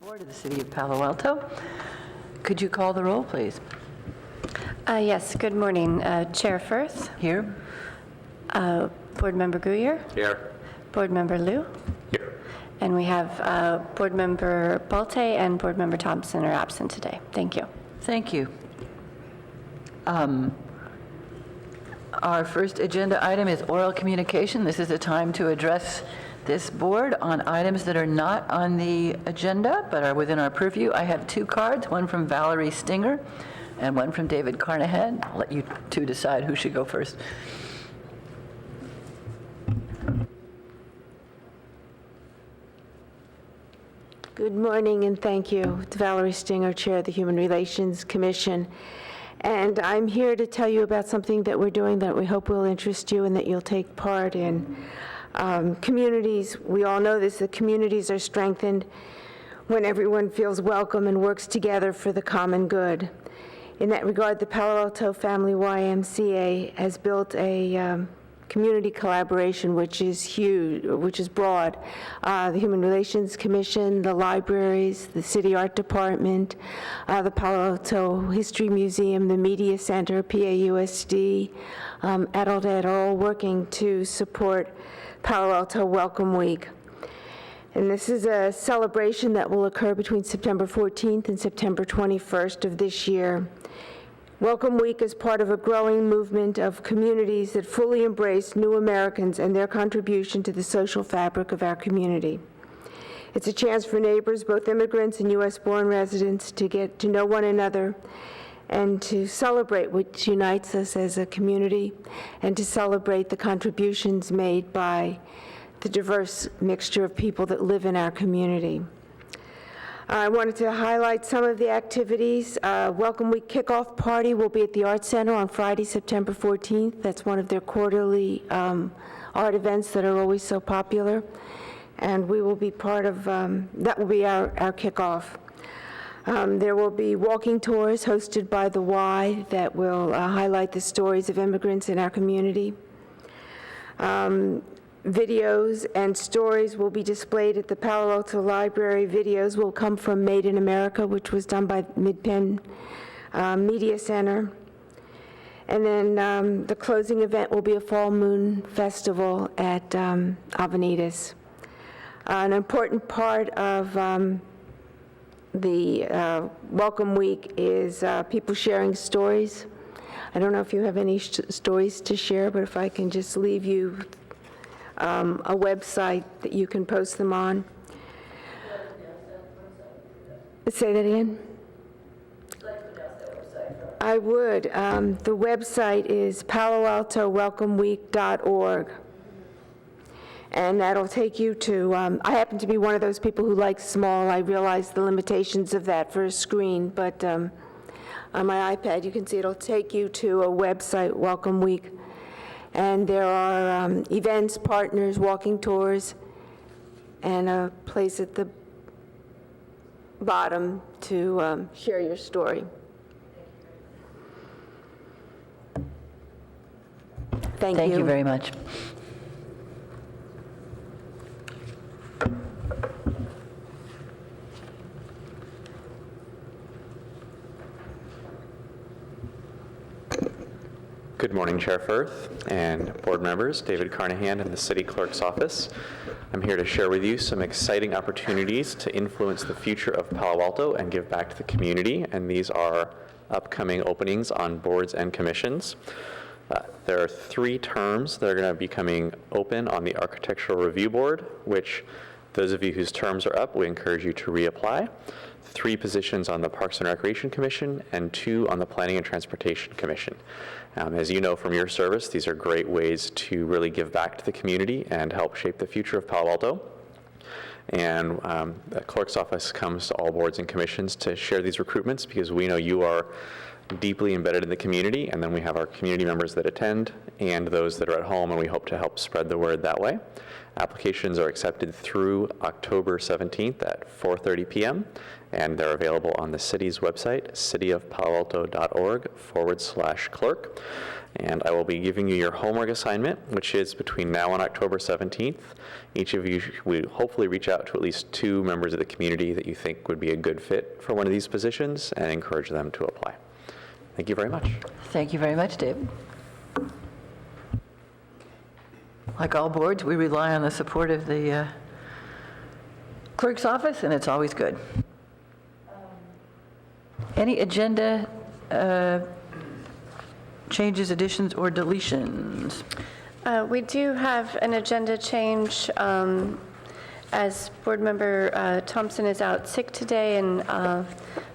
Board of the City of Palo Alto. Could you call the roll, please? Yes, good morning. Chair Firth, Here. Board Member Guyer, Here. Board Member Liu, Here. and we have Board Member Balte and Board Member Thompson are absent today. Thank you. Thank you. Our first agenda item is oral communication. This is a time to address this board on items that are not on the agenda but are within our purview. I have two cards, one from Valerie Stinger and one from David Carnahan. I'll let you two decide who should go first. Good morning and thank you. It's Valerie Stinger, Chair of the Human Relations Commission. And I'm here to tell you about something that we're doing that we hope will interest you and that you'll take part in. Communities, we all know this, the communities are strengthened when everyone feels welcome and works together for the common good. In that regard, the Palo Alto Family YMCA has built a community collaboration which is huge, which is broad. The Human Relations Commission, the libraries, the City Art Department, the Palo Alto History Museum, the Media Center, PAUSD, Adult Ed are all working to support Palo Alto Welcome Week. And this is a celebration that will occur between September 14th and September 21st of this year. Welcome Week is part of a growing movement of communities that fully embrace new Americans and their contribution to the social fabric of our community. It's a chance for neighbors, both immigrants and U.S.-born residents, to get to know one another and to celebrate what unites us as a community and to celebrate the contributions made by the diverse mixture of people that live in our community. I wanted to highlight some of the activities. Welcome Week kickoff party will be at the Art Center on Friday, September 14th. That's one of their quarterly art events that are always so popular. And we will be part of, that will be our kickoff. There will be walking tours hosted by the Y that will highlight the stories of immigrants in our community. Videos and stories will be displayed at the Palo Alto Library. Videos will come from Made in America, which was done by Mid-Penn Media Center. And then the closing event will be a Fall Moon Festival at Avenidas. An important part of the Welcome Week is people sharing stories. I don't know if you have any stories to share, but if I can just leave you a website that you can post them on. Say that again? I would. The website is paloaltowelcomeweek.org. And that'll take you to, I happen to be one of those people who likes small. I realize the limitations of that for a screen, but on my iPad you can see it'll take you to a website, Welcome Week. And there are events, partners, walking tours, and a place at the bottom to share your story. Thank you. Thank you very much. Good morning, Chair Firth and board members, David Carnahan in the City Clerk's office. I'm here to share with you some exciting opportunities to influence the future of Palo Alto and give back to the community, and these are upcoming openings on boards and commissions. There are 3 terms that are going to be coming open on the Architectural Review Board, which those of you whose terms are up, we encourage you to reapply. 3 positions on the Parks and Recreation Commission and 2 on the Planning and Transportation Commission. As you know from your service, these are great ways to really give back to the community and help shape the future of Palo Alto. And the clerk's office comes to all boards and commissions to share these recruitments because we know you are deeply embedded in the community, and then we have our community members that attend and those that are at home, and we hope to help spread the word that way. Applications are accepted through October 17th at 4:30 p.m., and they're available on the city's website, cityofpaloalto.org/clerk. And I will be giving you your homework assignment, which is between now and October 17th. Each of you will hopefully reach out to at least 2 members of the community that you think would be a good fit for one of these positions and encourage them to apply. Thank you very much. Thank you very much, David. Like all boards, we rely on the support of the clerk's office, and it's always good. Any agenda changes, additions, or deletions? We do have an agenda change, as Board Member Thompson is out sick today, and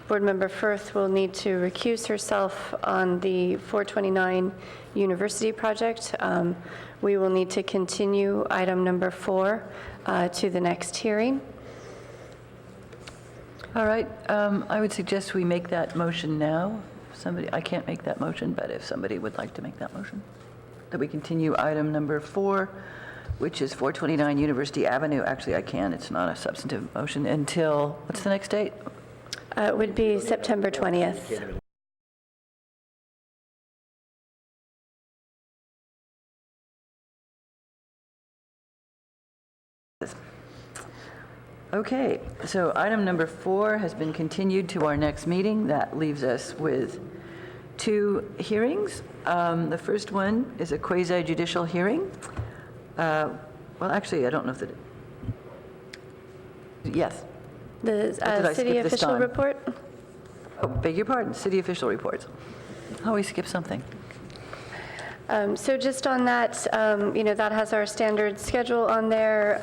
Board Member Firth will need to recuse herself on the 429 University project. We will need to continue item number 4 to the next hearing. All right, I would suggest we make that motion now. Somebody, I can't make that motion, but if somebody would like to make that motion, that we continue item number 4, which is 429 University Avenue. Actually, I can, it's not a substantive motion, until, what's the next date? It would be September 20th. Okay, so item number 4 has been continued to our next meeting. That leaves us with 2 hearings. The first one is a quasi-judicial hearing. Well, actually, I don't know if it, yes. The did I city skip this official time? report? Oh, beg your pardon, city official reports. Always skip something. So just on that, that has our standard schedule on there.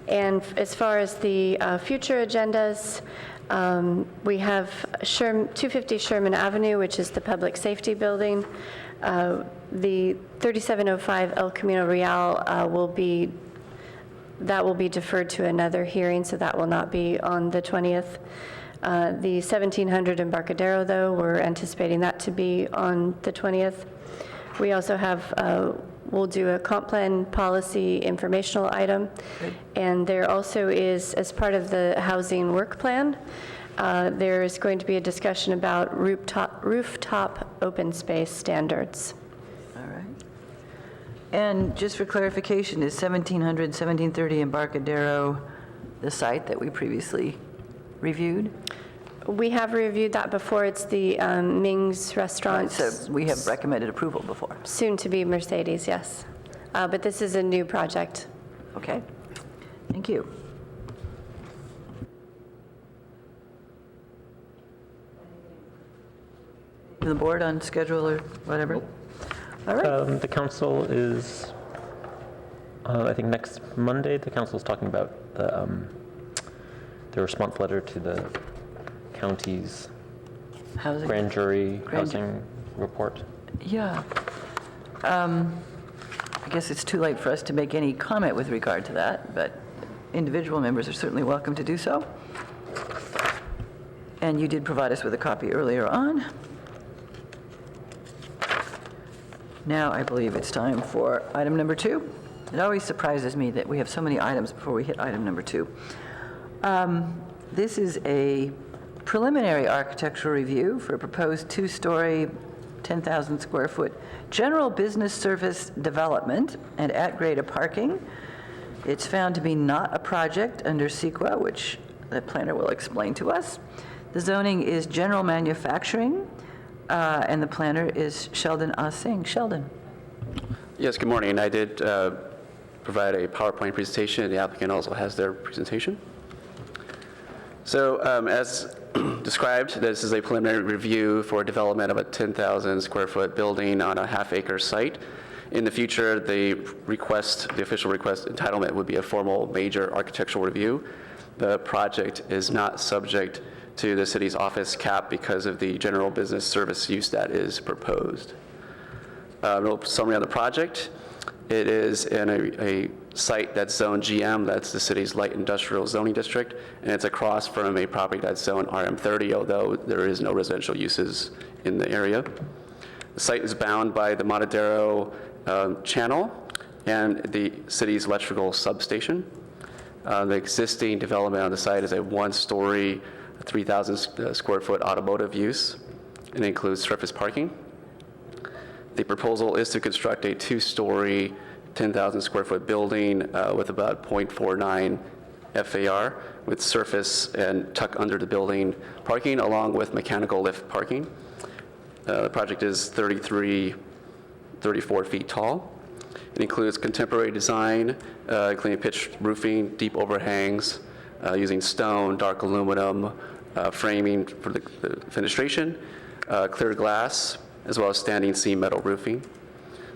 And as far as the future agendas, we have 250 Sherman Avenue, which is the public safety building. The 3705 El Camino Real will be deferred to another hearing, so that will not be on the 20th. The 1700 Embarcadero, though, we're anticipating that to be on the 20th. We also have, we'll do a comp plan policy informational item. Good. And there also is, as part of the housing work plan, there is going to be a discussion about rooftop open space standards. All right. And just for clarification, is 1700, 1730 Embarcadero the site that we previously reviewed? We have reviewed that before. It's the Ming's Restaurant. So we have recommended approval before. Soon to be Mercedes, yes. But this is a new project. Okay, thank you. The board on schedule or whatever? All right, The council is, I think next Monday, the council is talking about the response letter to the county's housing. grand jury Grand- housing report. Yeah. I guess it's too late for us to make any comment with regard to that, but individual members are certainly welcome to do so. And you did provide us with a copy earlier on. Now I believe it's time for item number 2. It always surprises me that we have so many items before we hit item number 2. This is a preliminary architectural review for a proposed 2-story, 10,000 square foot general business service development and at-grade parking. It's found to be not a project under CEQA, which the planner will explain to us. The zoning is general manufacturing, and the planner is Sheldon Singh. Sheldon. Yes, good morning. I did provide a PowerPoint presentation. The applicant also has their presentation. So as described, this is a preliminary review for development of a 10,000 square foot building on a half-acre site. In the future, the official request entitlement would be a formal major architectural review. The project is not subject to the city's office cap because of the general business service use that is proposed. A little summary on the project. It is in a site that's zoned GM, that's the city's light industrial zoning district, and it's across from a property that's zoned RM30, although there is no residential uses in the area. The site is bound by the Matadero channel and the city's electrical substation. The existing development on the site is a one-story, 3,000 square foot automotive use, and includes surface parking. The proposal is to construct a two-story, 10,000 square foot building with about 0.49 FAR with surface and tuck under the building parking along with mechanical lift parking. The project is 34 feet tall. It includes contemporary design, including pitched roofing, deep overhangs, using stone, dark aluminum, framing for the fenestration, clear glass, as well as standing seam metal roofing.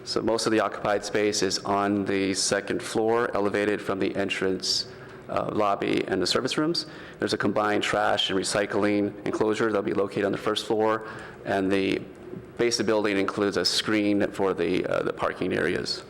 So most of the occupied space is on the second floor, elevated from the entrance lobby and the service rooms. There's a combined trash and recycling enclosure that'll be located on the first floor, and the base of the building includes a screen for the parking areas.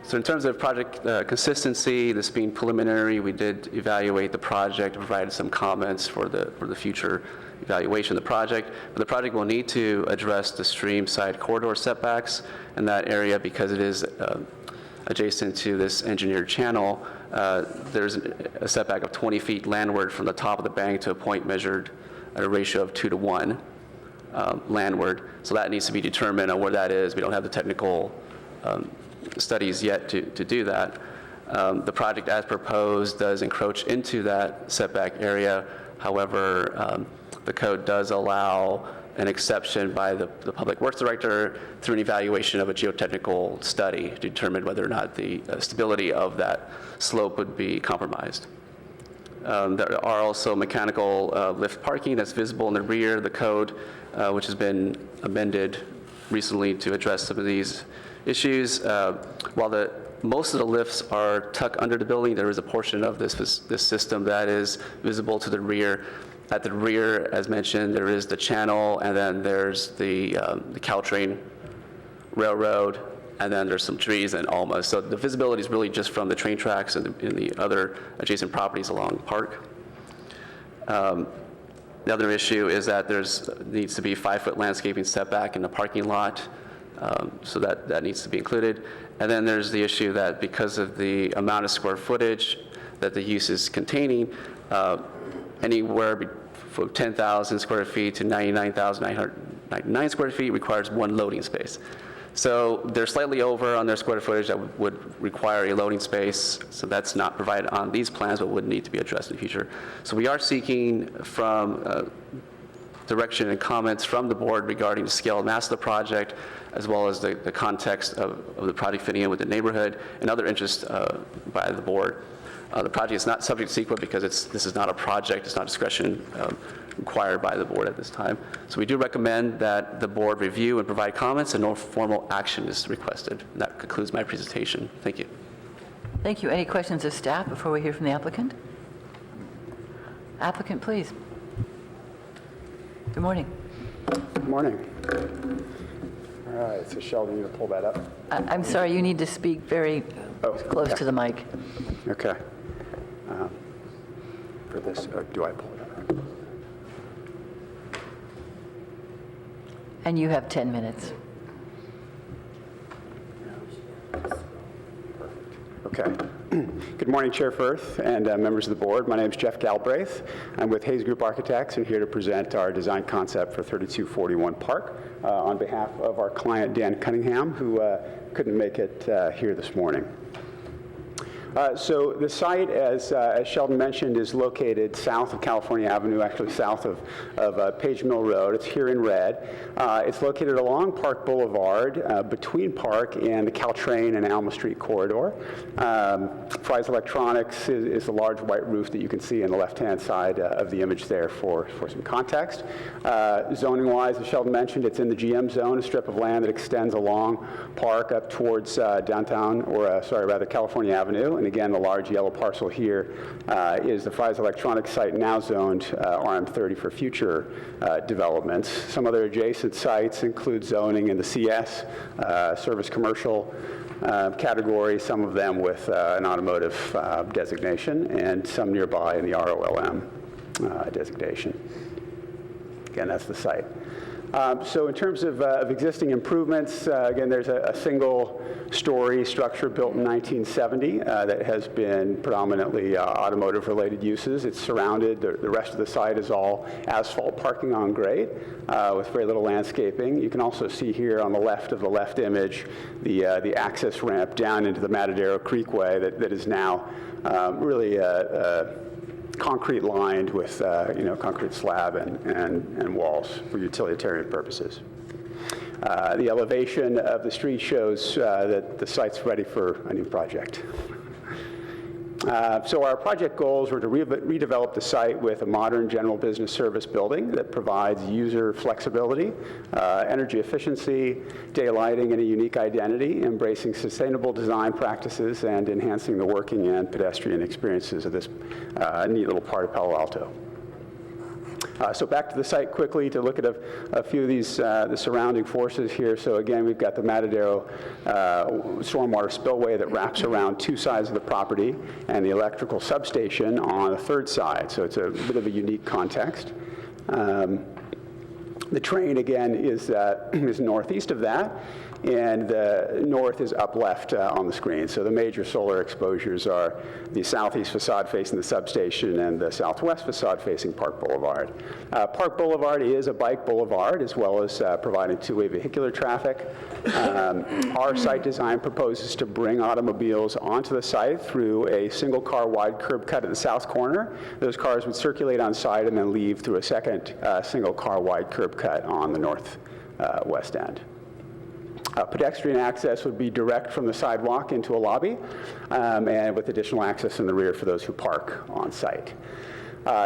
So in terms of project consistency, this being preliminary, we did evaluate the project, provided some comments for the future evaluation of the project. But the project will need to address the stream side corridor setbacks in that area because it is adjacent to this engineered channel. There's a setback of 20 feet landward from the top of the bank to a point measured at a ratio of 2 to 1 landward. So that needs to be determined on where that is. We don't have the technical studies yet to do that. The project as proposed does encroach into that setback area. However, the code does allow an exception by the Public Works Director through an evaluation of a geotechnical study to determine whether or not the stability of that slope would be compromised. There are also mechanical lift parking that's visible in the rear of the code, which has been amended recently to address some of these issues. While most of the lifts are tucked under the building, there is a portion of this system that is visible to the rear. At the rear, as mentioned, there is the channel, and then there's the Caltrain railroad, and then there's some trees and almas. So the visibility is really just from the train tracks and the other adjacent properties along the park. The other issue is that needs to be 5-foot landscaping setback in the parking lot. So that needs to be included. And then there's the issue that because of the amount of square footage that the use is containing, anywhere from 10,000 square feet to 99,999 square feet requires one loading space. So they're slightly over on their square footage that would require a loading space. So that's not provided on these plans, but would need to be addressed in the future. So we are seeking from direction and comments from the board regarding the scale and mass of the project, as well as the context of the project fitting in with the neighborhood and other interests by the board. The project is not subject to CEQA because this is not a project, it's not discretion required by the board at this time. So we do recommend that the board review and provide comments, and no formal action is requested. And that concludes my presentation. Thank you. Thank you. Any questions of staff before we hear from the applicant? Applicant, please. Good morning. Good morning. All right, so Sheldon, you need to pull that up. I'm sorry, you need to speak very close to the mic. Okay. For this, do I pull it up? And you have 10 minutes. Okay. Good morning, Chair Firth and members of the board. My name is Jeff Galbraith. I'm with Hayes Group Architects and here to present our design concept for 3241 Park on behalf of our client, Dan Cunningham, who couldn't make it here this morning. So the site, as Sheldon mentioned, is located south of California Avenue, actually south of Page Mill Road. It's here in red. It's located along Park Boulevard, between Park and the Caltrain and Alma Street corridor. Fry's Electronics is the large white roof that you can see on the left-hand side of the image there for some context. Zoning-wise, as Sheldon mentioned, it's in the GM zone, a strip of land that extends along Park up towards downtown, or rather California Avenue, and again, the large yellow parcel here is the Fry's Electronics site, now zoned RM30 for future developments. Some other adjacent sites include zoning in the CS, service commercial category, some of them with an automotive designation, and some nearby in the ROLM designation. Again, that's the site. So in terms of existing improvements, again, there's a single-story structure built in 1970 that has been predominantly automotive-related uses. It's surrounded, the rest of the site is all asphalt parking on grade with very little landscaping. You can also see here on the left of the left image the access ramp down into the Matadero Creekway that is now really concrete lined with concrete slab and walls for utilitarian purposes. The elevation of the street shows that the site's ready for a new project. So our project goals were to redevelop the site with a modern general business service building that provides user flexibility, energy efficiency, daylighting, and a unique identity, embracing sustainable design practices and enhancing the working and pedestrian experiences of this neat little part of Palo Alto. So back to the site quickly to look at a few of these, the surrounding forces here. So again, we've got the Matadero stormwater spillway that wraps around two sides of the property and the electrical substation on the third side. So it's a bit of a unique context. The train, again, is northeast of that, and the north is up left on the screen. So the major solar exposures are the southeast facade facing the substation and the southwest facade facing Park Boulevard. Park Boulevard is a bike boulevard as well as providing two-way vehicular traffic. Our site design proposes to bring automobiles onto the site through a single car wide curb cut at the south corner. Those cars would circulate on site and then leave through a second single car wide curb cut on the northwest end. Pedestrian access would be direct from the sidewalk into a lobby, and with additional access in the rear for those who park on site.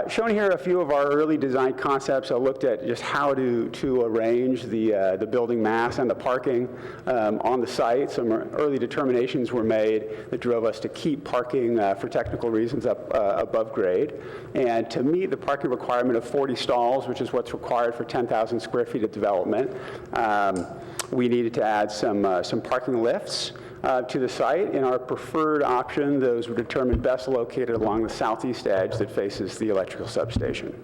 Shown here are a few of our early design concepts. I looked at just how to arrange the building mass and the parking on the site. Some early determinations were made that drove us to keep parking for technical reasons up above grade. And to meet the parking requirement of 40 stalls, which is what's required for 10,000 square feet of development, we needed to add some parking lifts to the site. In our preferred option, those were determined best located along the southeast edge that faces the electrical substation.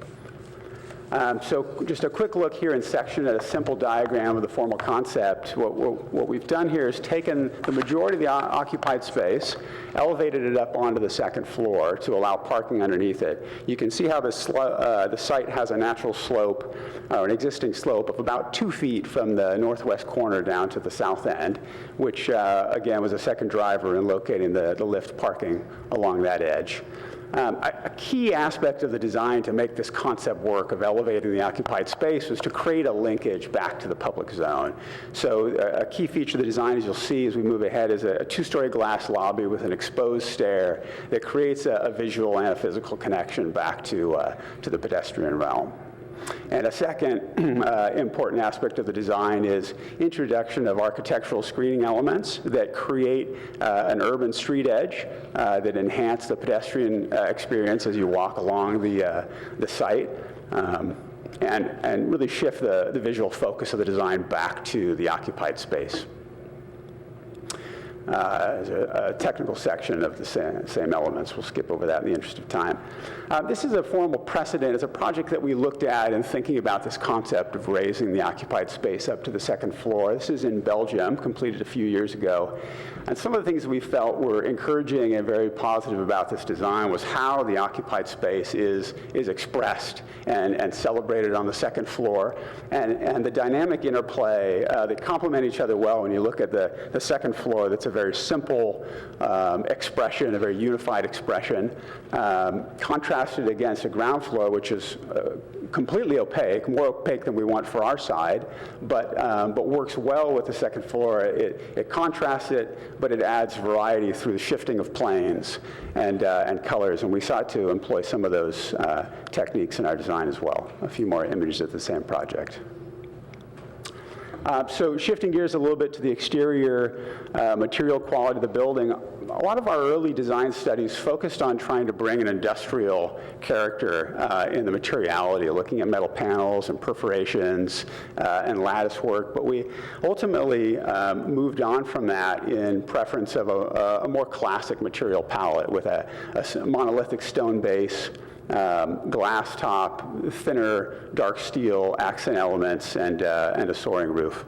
So just a quick look here in section at a simple diagram of the formal concept. What we've done here is taken the majority of the occupied space, elevated it up onto the second floor to allow parking underneath it. You can see how the site has a natural slope, or an existing slope of about 2 feet from the northwest corner down to the south end, which again was a second driver in locating the lift parking along that edge. A key aspect of the design to make this concept work of elevating the occupied space was to create a linkage back to the public zone. So a key feature of the design, as you'll see as we move ahead, is a two-story glass lobby with an exposed stair that creates a visual and a physical connection back to the pedestrian realm. And a second important aspect of the design is introduction of architectural screening elements that create an urban street edge that enhance the pedestrian experience as you walk along the site, and really shift the visual focus of the design back to the occupied space. As a technical section of the same elements. We'll skip over that in the interest of time. This is a formal precedent. It's a project that we looked at in thinking about this concept of raising the occupied space up to the second floor. This is in Belgium, completed a few years ago. And some of the things we felt were encouraging and very positive about this design was how the occupied space is expressed and celebrated on the second floor, and the dynamic interplay that complement each other well when you look at the second floor. That's a very simple expression, a very unified expression, contrasted against a ground floor, which is completely opaque, more opaque than we want for our side, but works well with the second floor. It contrasts it, but it adds variety through the shifting of planes and colors, and we sought to employ some of those techniques in our design as well. A few more images of the same project. So shifting gears a little bit to the exterior material quality of the building, a lot of our early design studies focused on trying to bring an industrial character in the materiality, looking at metal panels and perforations and lattice work, but we ultimately moved on from that in preference of a more classic material palette with a monolithic stone base, glass top, thinner dark steel accent elements, and a soaring roof.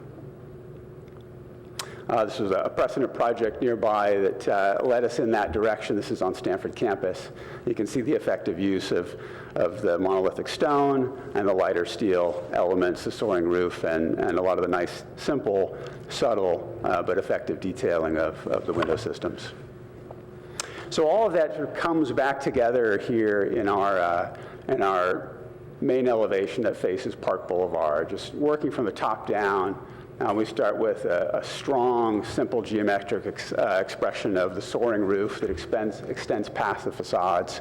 This was a precedent project nearby that led us in that direction. This is on Stanford campus. You can see the effective use of the monolithic stone and the lighter steel elements, the soaring roof, and a lot of the nice, simple, subtle, but effective detailing of the window systems. So all of that sort of comes back together here in our main elevation that faces Park Boulevard, just working from the top down. We start with a strong, simple geometric expression of the soaring roof that extends past the facades.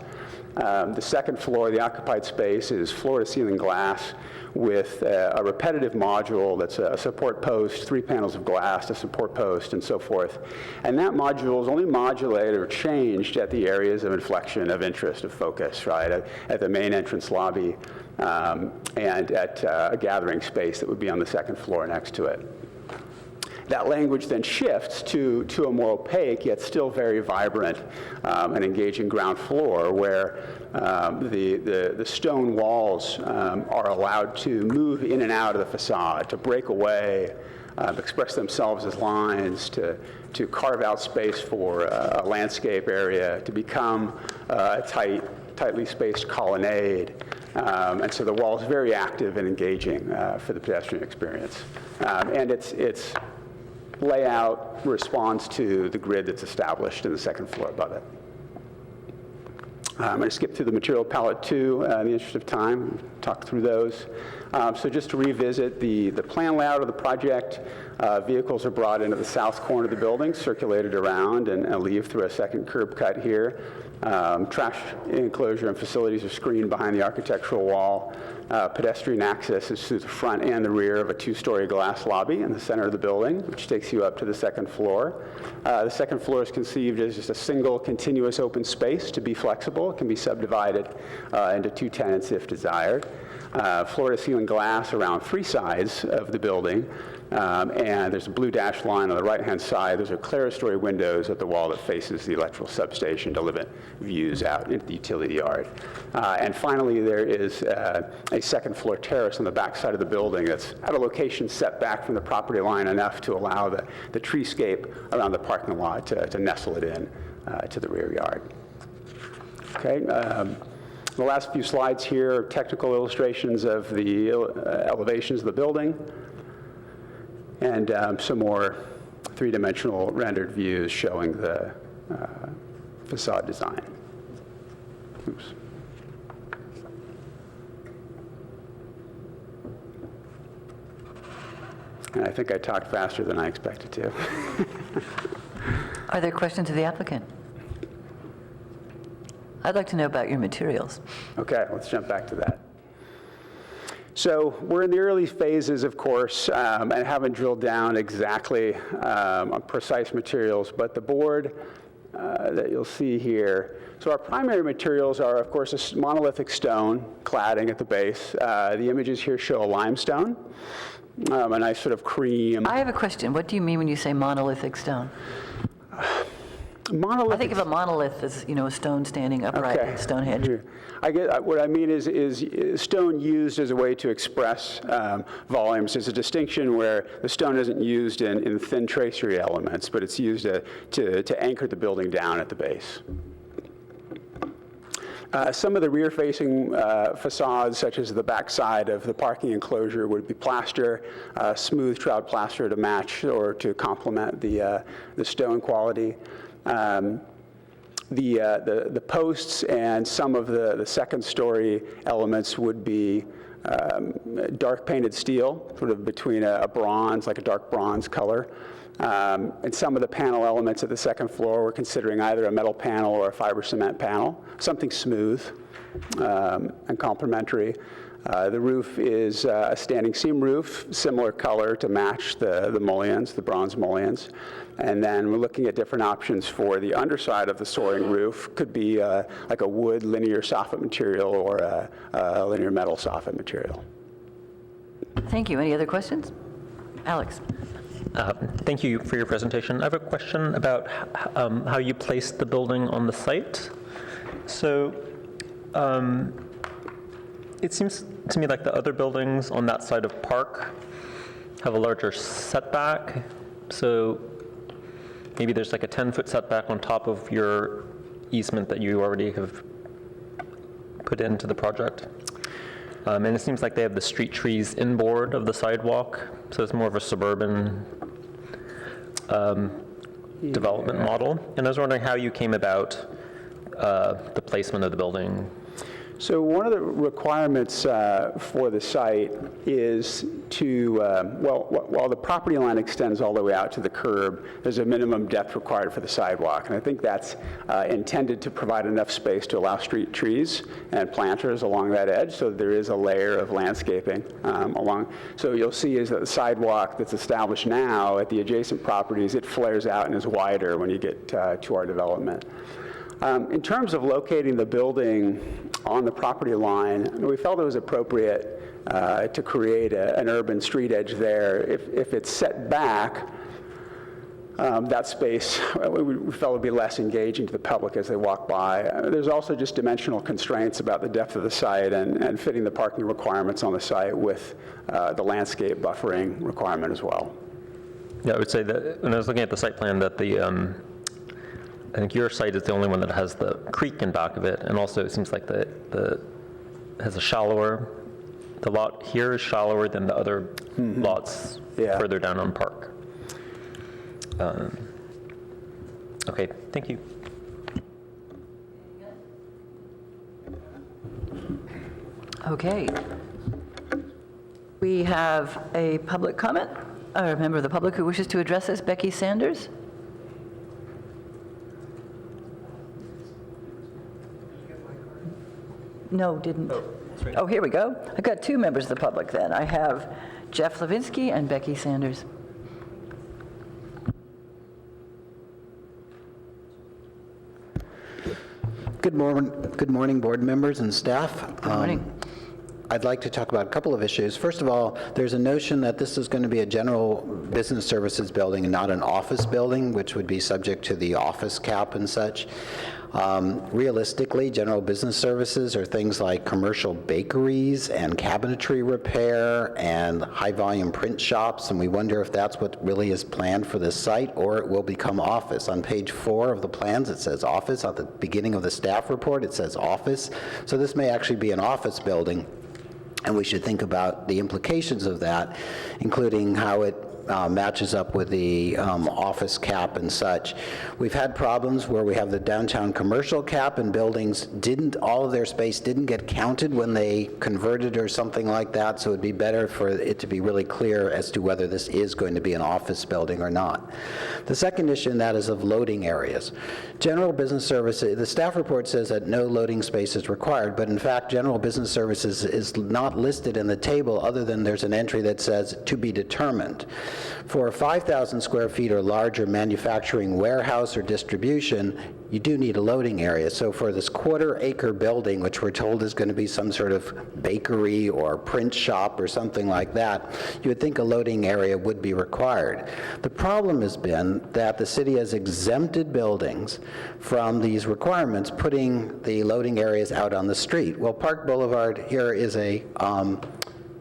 The second floor, the occupied space, is floor-to-ceiling glass with a repetitive module that's a support post, 3 panels of glass, a support post, and so forth. And that module is only modulated or changed at the areas of inflection, of interest, of focus, right? At the main entrance lobby and at a gathering space that would be on the second floor next to it. That language then shifts to a more opaque, yet still very vibrant and engaging ground floor where the stone walls are allowed to move in and out of the facade, to break away, express themselves as lines, to carve out space for a landscape area, to become a tightly spaced colonnade. And so the wall is very active and engaging for the pedestrian experience. And its layout responds to the grid that's established in the second floor above it. I'm going to skip through the material palette too in the interest of time, talk through those. So just to revisit the plan layout of the project, vehicles are brought into the south corner of the building, circulated around, and leave through a second curb cut here. Trash enclosure and facilities are screened behind the architectural wall. Pedestrian access is through the front and the rear of a 2-story glass lobby in the center of the building, which takes you up to the second floor. The second floor is conceived as just a single continuous open space to be flexible. It can be subdivided into 2 tenants if desired. Floor-to-ceiling glass around 3 sides of the building. And there's a blue dashed line on the right-hand side. Those are clerestory windows at the wall that faces the electrical substation to limit views out into the utility yard. And finally, there is a second floor terrace on the back side of the building that's at a location set back from the property line enough to allow the treescape around the parking lot to nestle it in to the rear yard. Okay. The last few slides here are technical illustrations of the elevations of the building, and some more 3-dimensional rendered views showing the facade design. Oops. And I think I talked faster than I expected to. Are there questions of the applicant? I'd like to know about your materials. Okay, let's jump back to that. So we're in the early phases, of course, and haven't drilled down exactly on precise materials, but the board that you'll see here. So our primary materials are, of course, a monolithic stone cladding at the base. The images here show a limestone, a nice sort of cream. I have a question. What do you mean when you say monolithic stone? Monolithic. I think of a monolith as, a stone standing upright, Okay. Stonehenge. I get what I mean is stone used as a way to express volumes. There's a distinction where the stone isn't used in thin tracery elements, but it's used to anchor the building down at the base. Some of the rear-facing facades, such as the back side of the parking enclosure, would be plaster, smooth trowel plaster to match or to complement the stone quality. The posts and some of the second-story elements would be dark painted steel, sort of between a bronze, like a dark bronze color. And some of the panel elements at the second floor, we're considering either a metal panel or a fiber cement panel, something smooth and complementary. The roof is a standing seam roof, similar color to match the mullions, the bronze mullions. And then we're looking at different options for the underside of the soaring roof. Could be like a wood linear soffit material or a linear metal soffit material. Thank you. Any other questions? Alex? Thank you for your presentation. I have a question about how you placed the building on the site. So it seems to me like the other buildings on that side of Park have a larger setback. So maybe there's like a 10-foot setback on top of your easement that you already have put into the project. And it seems like they have the street trees inboard of the sidewalk, so it's more of a suburban development model. And I was wondering how you came about the placement of the building. So one of the requirements for the site is to, while the property line extends all the way out to the curb, there's a minimum depth required for the sidewalk. And I think that's intended to provide enough space to allow street trees and planters along that edge, so there is a layer of landscaping along. So you'll see is that the sidewalk that's established now at the adjacent properties, it flares out and is wider when you get to our development. In terms of locating the building on the property line, we felt it was appropriate to create an urban street edge there. If it's set back, that space, we felt would be less engaging to the public as they walk by. There's also just dimensional constraints about the depth of the site and fitting the parking requirements on the site with the landscape buffering requirement as well. Yeah, I would say that when I was looking at the site plan that I think your site is the only one that has the creek in back of it, and also it seems like the lot here is shallower than the other lots further down on Park. Okay, thank you. Okay. We have a public comment, or a member of the public who wishes to address us, Becky Sanders. No, didn't. Oh, that's right. Oh, here we go. I've got two members of the public then. I have Jeff Levinsky and Becky Sanders. Good morning, board members and staff. Good morning. I'd like to talk about a couple of issues. First of all, there's a notion that this is going to be a general business services building and not an office building, which would be subject to the office cap and such. Realistically, general business services are things like commercial bakeries and cabinetry repair and high-volume print shops, and we wonder if that's what really is planned for this site, or it will become office. On page 4 of the plans, it says office. At the beginning of the staff report, it says office. So this may actually be an office building, and we should think about the implications of that, including how it matches up with the office cap and such. We've had problems where we have the downtown commercial cap and buildings all of their space didn't get counted when they converted or something like that, so it'd be better for it to be really clear as to whether this is going to be an office building or not. The second issue in that is of loading areas. General business services, the staff report says that no loading space is required, but in fact, general business services is not listed in the table other than there's an entry that says to be determined. For 5,000 square feet or larger manufacturing warehouse or distribution, you do need a loading area. So for this quarter-acre building, which we're told is going to be some sort of bakery or print shop or something like that, you would think a loading area would be required. The problem has been that the city has exempted buildings from these requirements, putting the loading areas out on the street. Well, Park Boulevard here is a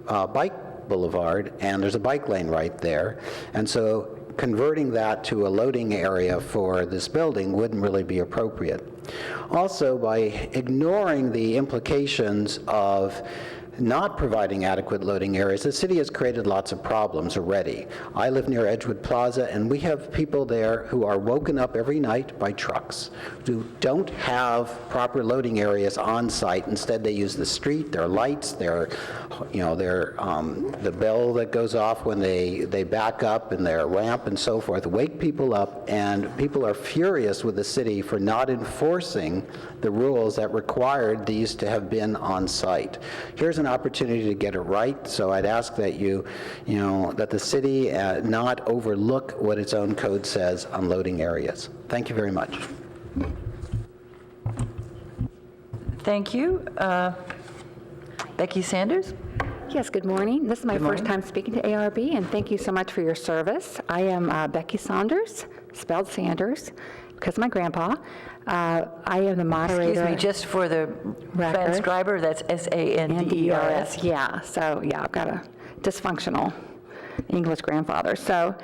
bike boulevard, and there's a bike lane right there. And so converting that to a loading area for this building wouldn't really be appropriate. Also, by ignoring the implications of not providing adequate loading areas, the city has created lots of problems already. I live near Edgewood Plaza, and we have people there who are woken up every night by trucks who don't have proper loading areas on site. Instead, they use the street, their lights, the bell that goes off when they back up, and their ramp and so forth, wake people up, and people are furious with the city for not enforcing the rules that required these to have been on site. Here's an an opportunity to get it right, so I'd ask that that the city not overlook what its own code says on loading areas. Thank you very much. Thank you. Becky Sanders? Yes, good morning. This is my Good morning. first time speaking to ARB, and thank you so much for your service. I am Becky Saunders, spelled Sanders, because of my grandpa. I am the moderator. Excuse me, just for the Record. transcriber, that's Sanders. Yeah, so yeah, I've got a dysfunctional English grandfather. So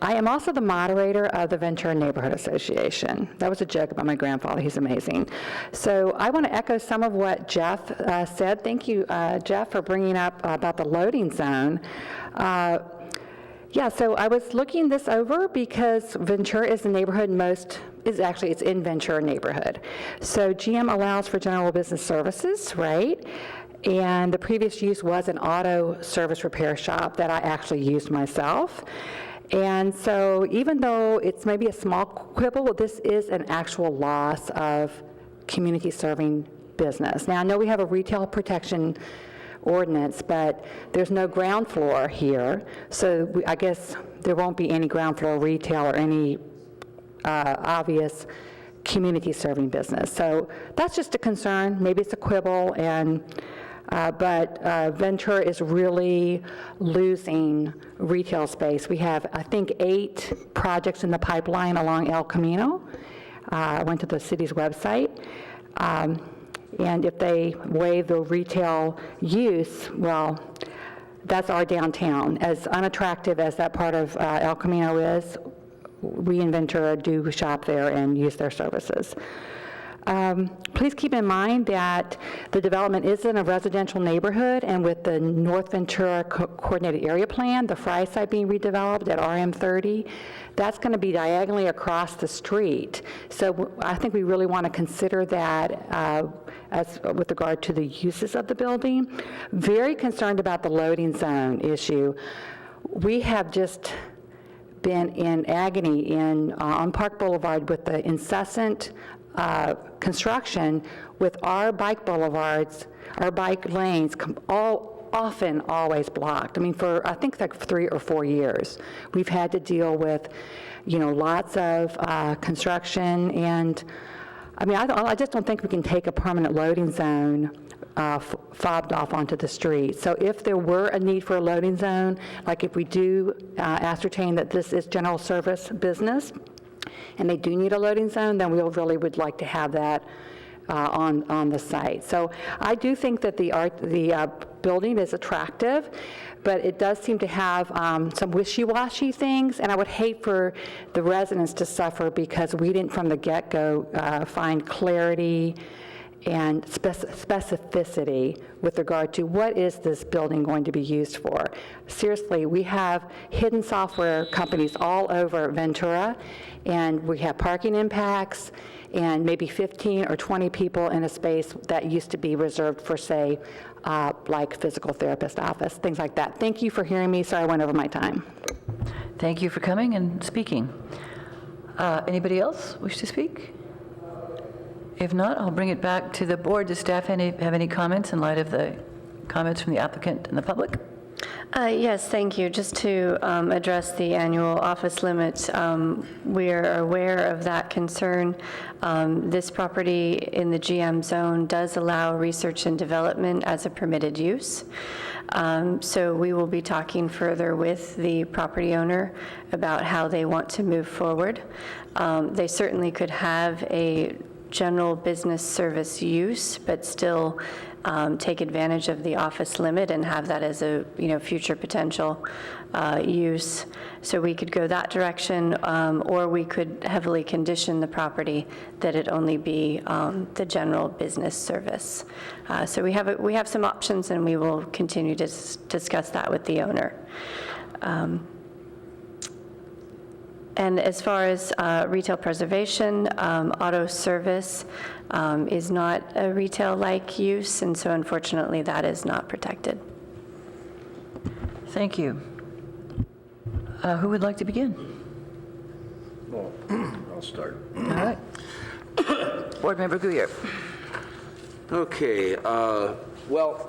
I am also the moderator of the Ventura Neighborhood Association. That was a joke about my grandfather. He's amazing. So I want to echo some of what Jeff said. Thank you, Jeff, for bringing up about the loading zone. Yeah, so I was looking this over because Ventura is the neighborhood it's in Ventura neighborhood. So GM allows for general business services, right? And the previous use was an auto service repair shop that I actually used myself. And so even though it's maybe a small quibble, this is an actual loss of community serving business. Now, I know we have a retail protection ordinance, but there's no ground floor here, so I guess there won't be any ground floor retail or any obvious community serving business. So that's just a concern. Maybe it's a quibble, but Ventura is really losing retail space. We have, I think, 8 projects in the pipeline along El Camino. I went to the city's website. And if they waive the retail use, well, that's our downtown. As unattractive as that part of El Camino is, we in Ventura do shop there and use their services. Please keep in mind that the development is in a residential neighborhood, and with the North Ventura Coordinated Area Plan, the Fry site being redeveloped at RM30, that's going to be diagonally across the street. So I think we really want to consider that as with regard to the uses of the building. Very concerned about the loading zone issue. We have just been in agony on Park Boulevard with the incessant construction with our bike boulevards, our bike lanes, often always blocked. I mean, for I think like 3 or 4 years, we've had to deal with, lots of construction, and I mean, I just don't think we can take a permanent loading zone fobbed off onto the street. So if there were a need for a loading zone, like if we do ascertain that this is general service business, and they do need a loading zone, then we really would like to have that on the site. So I do think that the building is attractive, but it does seem to have some wishy-washy things, and I would hate for the residents to suffer because we didn't from the get-go find clarity and specificity with regard to what is this building going to be used for. Seriously, we have hidden software companies all over Ventura, and we have parking impacts and maybe 15 or 20 people in a space that used to be reserved for, say, like physical therapist office, things like that. Thank you for hearing me. Sorry I went over my time. Thank you for coming and speaking. Anybody else wish to speak? If not, I'll bring it back to the board. Does staff have any comments in light of the comments from the applicant and the public? Yes, thank you. Just to address the annual office limit, we're aware of that concern. This property in the GM zone does allow research and development as a permitted use. So we will be talking further with the property owner about how they want to move forward. They certainly could have a general business service use, but still take advantage of the office limit and have that as a future potential use. So we could go that direction, or we could heavily condition the property that it only be the general business service. So we have some options, and we will continue to discuss that with the owner. And as far as retail preservation, auto service is not a retail-like use, and so unfortunately that is not protected. Thank you. Who would like to begin? Well, I'll start. All right. Board Member Guyer. Okay, Well,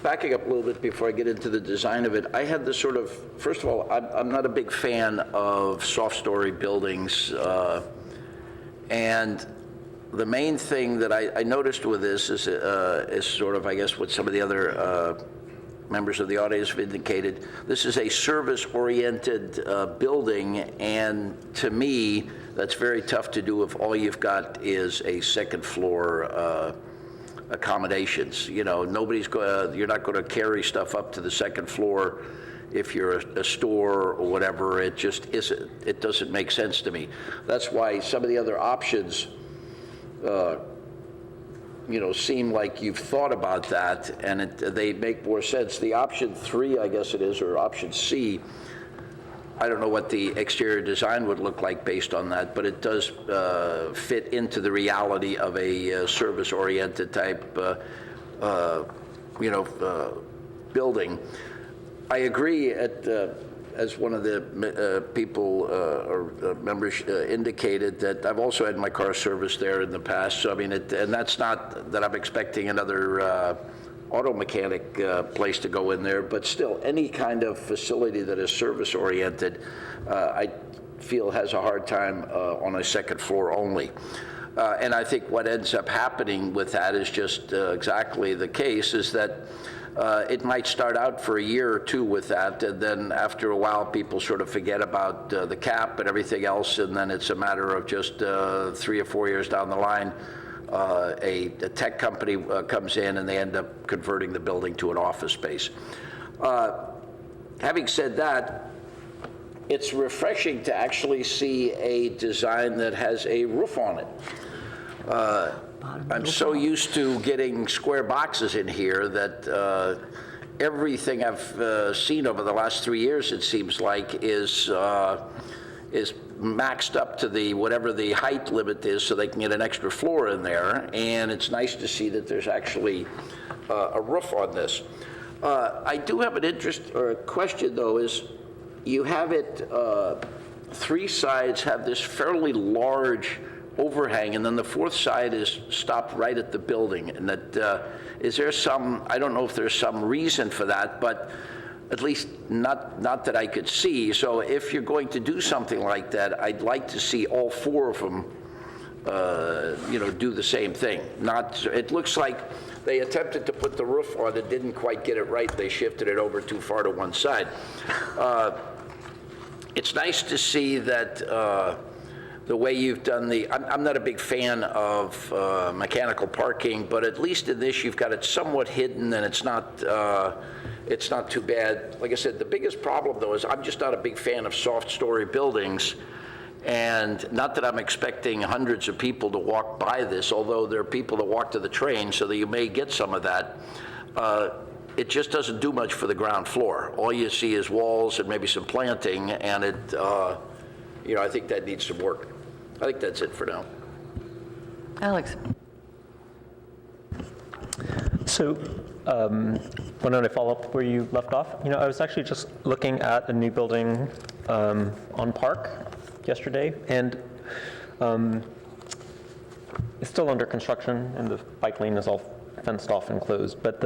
backing up a little bit before I get into the design of it, I had this sort of, first of all, I'm not a big fan of soft-story buildings, and the main thing that I noticed with this is sort of, I guess, what some of the other members of the audience have indicated. This is a service-oriented building, and to me, that's very tough to do if all you've got is a second floor accommodations. You know, you're not going to carry stuff up to the second floor if you're a store or whatever. It just isn't. It doesn't make sense to me. That's why some of the other options, seem like you've thought about that, and they make more sense. The option 3, I guess it is, or option C, I don't know what the exterior design would look like based on that, but it does fit into the reality of a service-oriented type, building. I agree as one of the people or members indicated, that I've also had my car serviced there in the past. So I mean, and that's not that I'm expecting another auto mechanic place to go in there, but still, any kind of facility that is service-oriented, I feel has a hard time on a second floor only. And I think what ends up happening with that is just exactly the case, is that it might start out for a year or two with that, and then after a while, people sort of forget about the cap and everything else, and then it's a matter of just 3 or 4 years down the line, a tech company comes in and they end up converting the building to an office space. Having said that, it's refreshing to actually see a design that has a roof on it. I'm so used to getting square boxes in here that everything I've seen over the last 3 years, it seems like, is maxed up to whatever the height limit is, so they can get an extra floor in there. And it's nice to see that there's actually a roof on this. I do have an interest or a question, though, is you have it, 3 sides have this fairly large overhang, and then the 4th side is stopped right at the building. And that is there some, I don't know if there's some reason for that, but at least not that I could see. So if you're going to do something like that, I'd like to see all 4 of them, do the same thing. It looks like they attempted to put the roof on it, didn't quite get it right. They shifted it over too far to one side. It's nice to see that the way you've done I'm not a big fan of mechanical parking, but at least in this, you've got it somewhat hidden, and it's not too bad. Like I said, the biggest problem, though, is I'm just not a big fan of soft-story buildings, and not that I'm expecting hundreds of people to walk by this, although there are people that walk to the train, so that you may get some of that. It just doesn't do much for the ground floor. All you see is walls and maybe some planting, and I think that needs some work. I think that's it for now. Alex? So, why don't I follow up where you left off? I was actually just looking at a new building on Park yesterday, and it's still under construction, and the bike lane is all fenced off and closed. But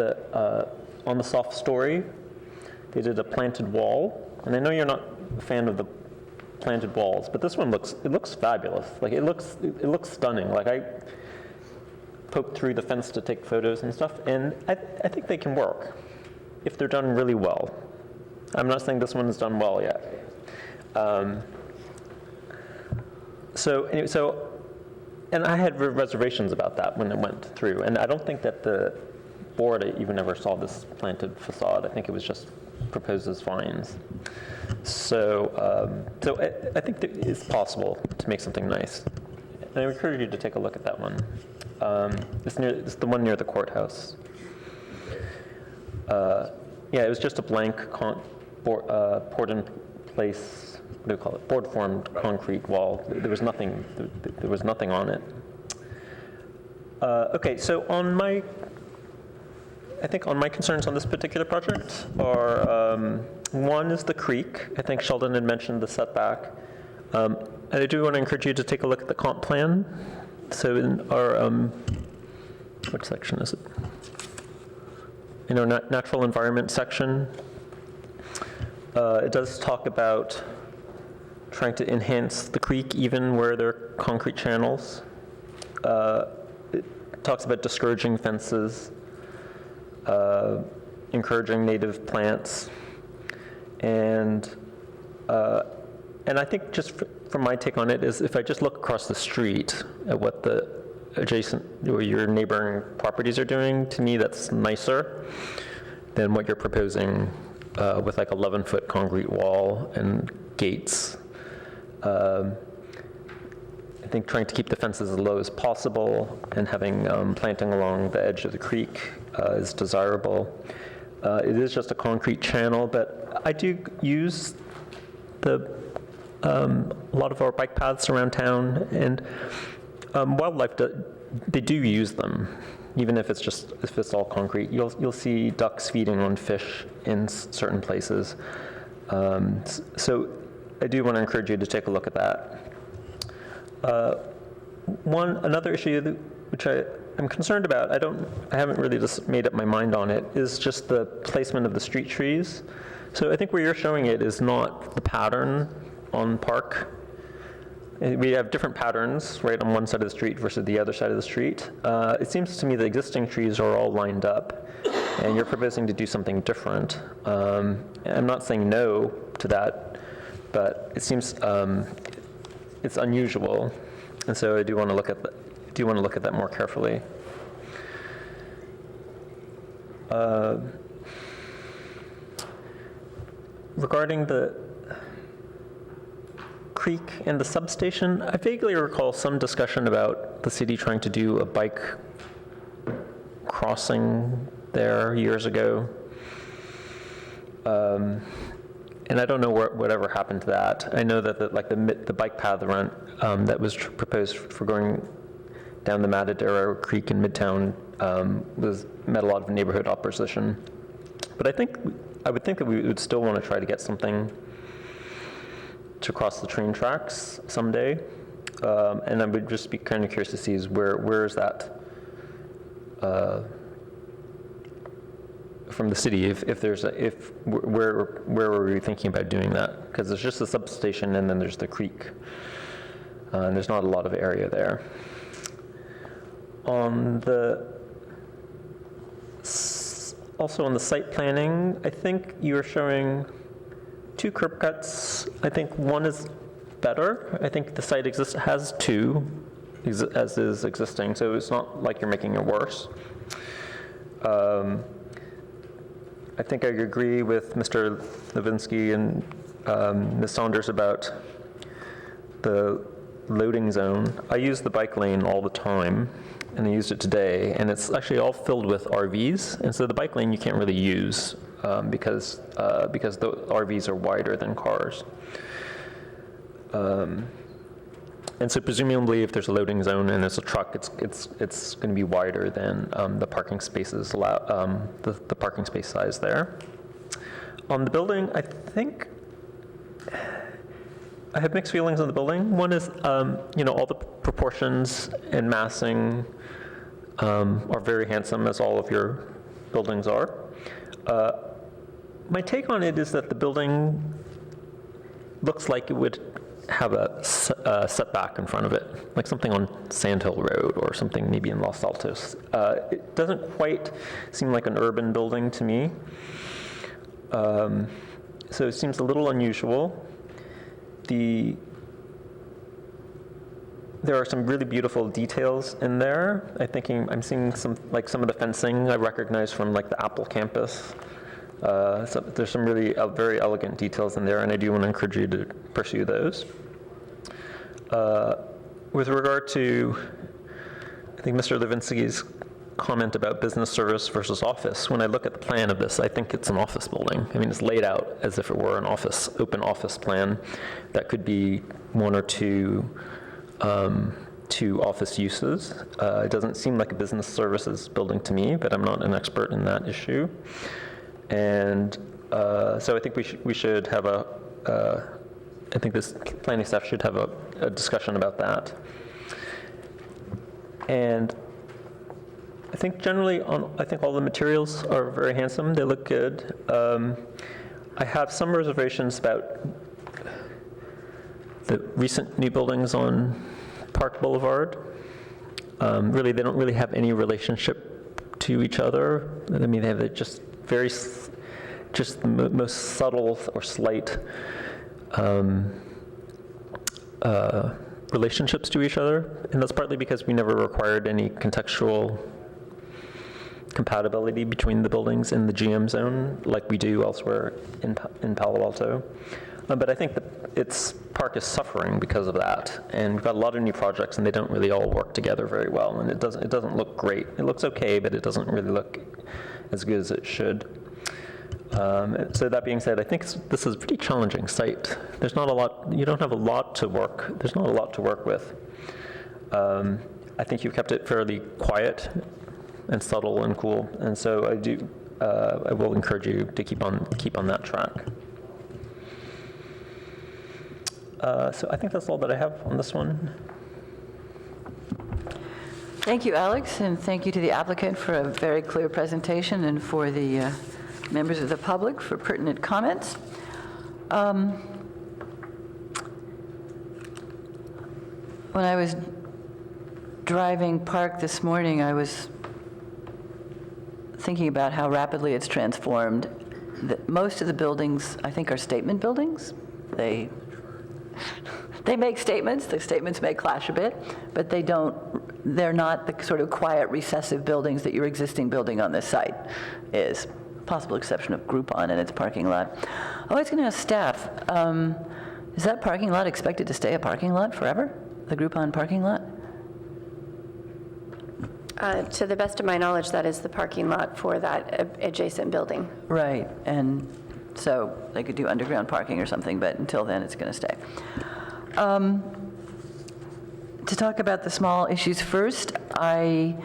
on the soft story, they did a planted wall, and I know you're not a fan of the planted walls, but this one looks fabulous. Like it looks stunning. Like I poked through the fence to take photos and stuff, and I think they can work if they're done really well. I'm not saying this one is done well yet. And I had reservations about that when it went through, and I don't think that the board even ever saw this planted facade. I think it was just proposed as vines. So I think that it's possible to make something nice. And I encourage you to take a look at that one. It's the one near the courthouse. It was just a blank poured in place, what do you call it, board formed concrete wall. There was nothing on it. Okay, so I think on my concerns on this particular project are, one is the creek. I think Sheldon had mentioned the setback. I do want to encourage you to take a look at the comp plan. So in our which section is it? In our natural environment section, it does talk about trying to enhance the creek even where there are concrete channels. It talks about discouraging fences, encouraging native plants, and I think just from my take on it is if I just look across the street at what the adjacent or your neighboring properties are doing, to me that's nicer than what you're proposing with like 11-foot concrete wall and gates. I think trying to keep the fences as low as possible and having planting along the edge of the creek is desirable. It is just a concrete channel, but I do use a lot of our bike paths around town, and wildlife, they do use them, even if it's all concrete. You'll see ducks feeding on fish in certain places. So I do want to encourage you to take a look at that. Another issue which I'm concerned about, I haven't really just made up my mind on it, is just the placement of the street trees. So I think where you're showing it is not the pattern on Park. We have different patterns, right, on one side of the street versus the other side of the street. It seems to me the existing trees are all lined up, and you're proposing to do something different. I'm not saying no to that, but it seems it's unusual, and so I do want to look at that more carefully. Regarding the creek and the substation, I vaguely recall some discussion about the city trying to do a bike crossing there years ago. And I don't know whatever happened to that. I know that the bike path around that was proposed for going down the Matadero Creek in Midtown met a lot of neighborhood opposition. But I would think that we would still want to try to get something to cross the train tracks someday. And I would just be kind of curious to see is where is that from the city, where were we thinking about doing that? Because there's just the substation and then there's the creek. And there's not a lot of area there. Also on the site planning, I think you are showing 2 curb cuts. I think one is better. I think the site has 2 as is existing, so it's not like you're making it worse. I think I agree with Mr. Levinsky and Ms. Saunders about the loading zone. I use the bike lane all the time, and I used it today, and it's actually all filled with RVs, and so the bike lane you can't really use because the RVs are wider than cars. And so presumably if there's a loading zone and there's a truck, it's going to be wider than the parking spaces the parking space size there. On the building, I think I have mixed feelings on the building. One is, all the proportions and massing are very handsome, as all of your buildings are. My take on it is that the building looks like it would have a setback in front of it, like something on Sand Hill Road or something maybe in Los Altos. It doesn't quite seem like an urban building to me. So it seems a little unusual. There are some really beautiful details in there. I'm seeing some of the fencing I recognize from like the Apple campus. So there's some really very elegant details in there, and I do want to encourage you to pursue those. With regard to, I think Mr. Levinsky's comment about business service versus office, when I look at the plan of this, I think it's an office building. I mean, it's laid out as if it were an open office plan that could be 1 or 2 office uses. It doesn't seem like a business services building to me, but I'm not an expert in that issue. And so I think we should have I think this planning staff should have a discussion about that. And I think generally, I think all the materials are very handsome. They look good. I have some reservations about the recent new buildings on Park Boulevard. Really, they don't really have any relationship to each other. I mean, they have just just the most subtle or slight relationships to each other, and that's partly because we never required any contextual compatibility between the buildings in the GM zone like we do elsewhere in Palo Alto. But I think that its park is suffering because of that, and we've got a lot of new projects, and they don't really all work together very well, and it doesn't look great. It looks okay, but it doesn't really look as good as it should. So that being said, I think this is a pretty challenging site. There's not a lot. You don't have a lot to work. There's not a lot to work with. I think you've kept it fairly quiet and subtle and cool, and so I will encourage you to keep on that track. So I think that's all that I have on this one. Thank you, Alex, and thank you to the applicant for a very clear presentation and for the members of the public for pertinent comments. When I was driving Park this morning, I was thinking about how rapidly it's transformed. Most of the buildings, I think, are statement buildings. They make statements. The statements may clash a bit, but they're not the sort of quiet, recessive buildings that your existing building on this site is. Possible exception of Groupon and its parking lot. I was going to ask staff, is that parking lot expected to stay a parking lot forever? The Groupon parking lot? To the best of my knowledge, that is the parking lot for that adjacent building. Right, and so they could do underground parking or something, but until then, it's going to stay. To talk about the small issues first, I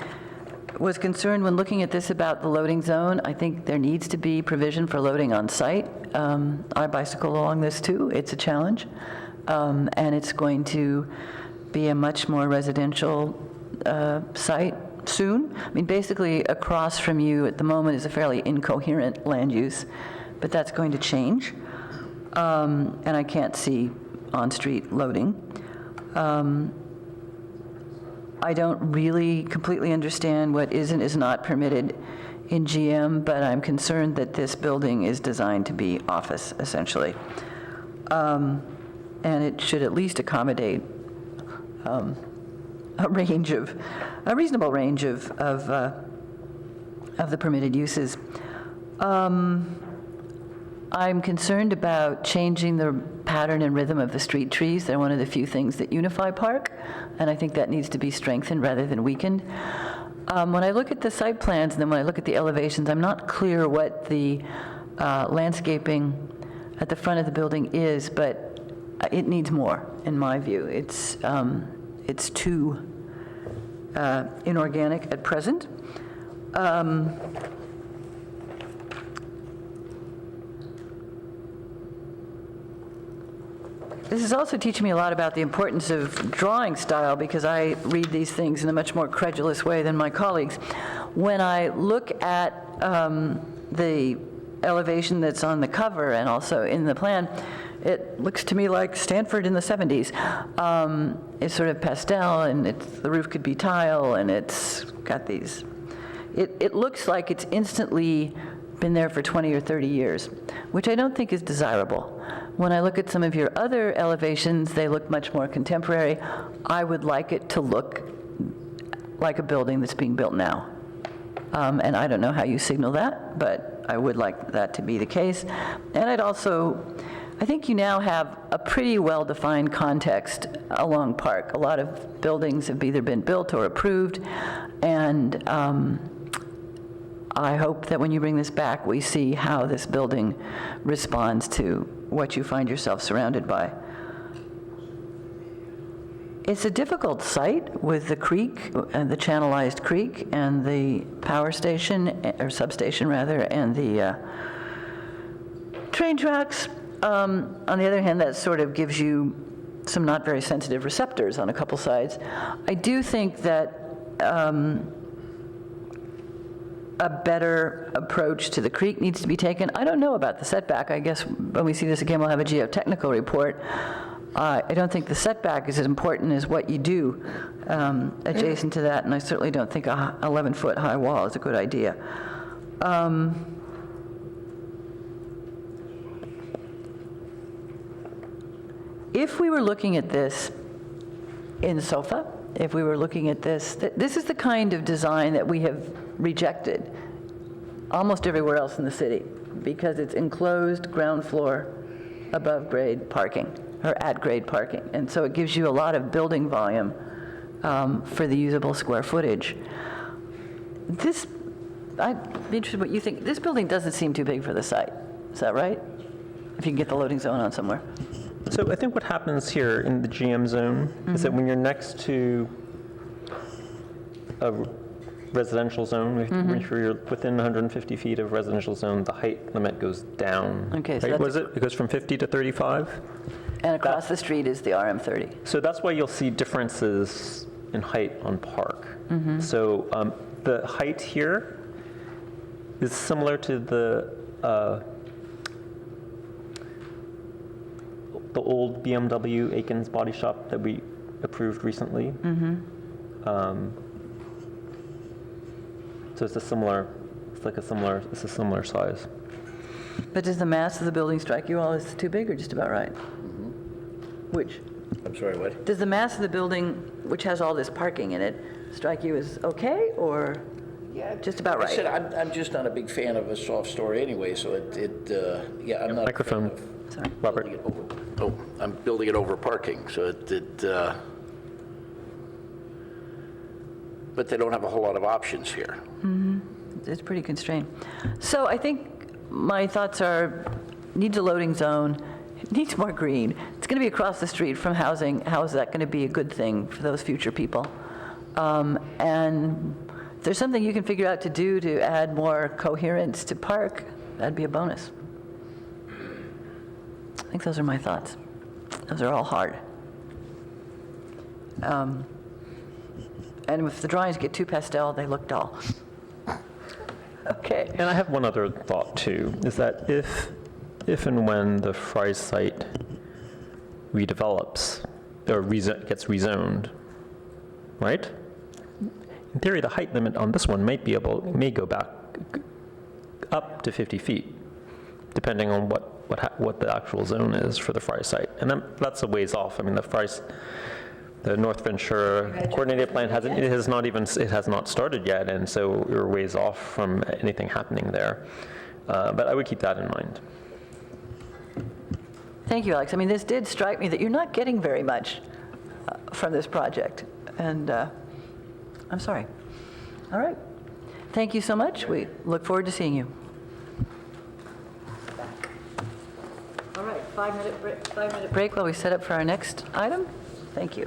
was concerned when looking at this about the loading zone. I think there needs to be provision for loading on site. I bicycle along this too. It's a challenge, and it's going to be a much more residential site soon. I mean, basically across from you at the moment is a fairly incoherent land use, but that's going to change, and I can't see on-street loading. I don't really completely understand what is and is not permitted in GM, but I'm concerned that this building is designed to be office, essentially. And it should at least accommodate a reasonable range of the permitted uses. I'm concerned about changing the pattern and rhythm of the street trees. They're one of the few things that unify Park, and I think that needs to be strengthened rather than weakened. When I look at the site plans and then when I look at the elevations, I'm not clear what the landscaping at the front of the building is, but it needs more, in my view. It's too inorganic at present. This is also teaching me a lot about the importance of drawing style, because I read these things in a much more credulous way than my colleagues. When I look at the elevation that's on the cover and also in the plan, it looks to me like Stanford in the 70s. It's sort of pastel, and the roof could be tile, and it's got these. It looks like it's instantly been there for 20 or 30 years, which I don't think is desirable. When I look at some of your other elevations, they look much more contemporary. I would like it to look like a building that's being built now. And I don't know how you signal that, but I would like that to be the case. And I think you now have a pretty well-defined context along Park. A lot of buildings have either been built or approved, and I hope that when you bring this back, we see how this building responds to what you find yourself surrounded by. It's a difficult site with the creek, and the channelized creek, and the power station, or substation rather, and the train tracks. On the other hand, that sort of gives you some not very sensitive receptors on a couple sides. I do think that a better approach to the creek needs to be taken. I don't know about the setback. I guess when we see this again, we'll have a geotechnical report. I don't think the setback is as important as what you do adjacent to that, and I certainly don't think a 11-foot high wall is a good idea. If we were looking at this in SOFA, if we were looking at this, this is the kind of design that we have rejected almost everywhere else in the city because it's enclosed ground floor above grade parking or at grade parking. And so it gives you a lot of building volume for the usable square footage. This, I'd be interested in what you think. This building doesn't seem too big for the site. Is that right? If you can get the loading zone on somewhere. So I think what happens here in the GM zone is that when you're next to a residential zone, if you're within 150 feet of residential zone, the height limit goes down. Okay, so right? that's- It goes from 50 to 35? And across the street is the RM30. So that's why you'll see differences in height on Park. So the height here is similar to the old BMW Aikens Body Shop that we approved recently. So it's a similar size. But does the mass of the building strike you all as too big or just about right? Which? I'm sorry, what? Does the mass of the building, which has all this parking in it, strike you as okay or just about I said, right? I'm just not a big fan of a soft story anyway, so yeah, I'm not. Microphone, Sorry. Robert. I'm building it over parking, so but they don't have a whole lot of options here. It's pretty constrained. So I think my thoughts are, needs a loading zone, needs more green. It's going to be across the street from housing. How is that going to be a good thing for those future people? And if there's something you can figure out to do to add more coherence to Park, that'd be a bonus. I think those are my thoughts. Those are all hard. And if the drawings get too pastel, they look dull. Okay. And I have one other thought too, is that if and when the Fry's site redevelops or gets rezoned, right? In theory, the height limit on this one may go back up to 50 feet, depending on what the actual zone is for the Fry site. And that's a ways off. I mean, the North Ventura coordinated plan has not started yet, and so we're ways off from anything happening there. But I would keep that in mind. Thank you, Alex. I mean, this did strike me that you're not getting very much from this project, and I'm sorry. All right. Thank you so much. We look forward to seeing you. All right, 5-minute break while we set up for our next item. Thank you.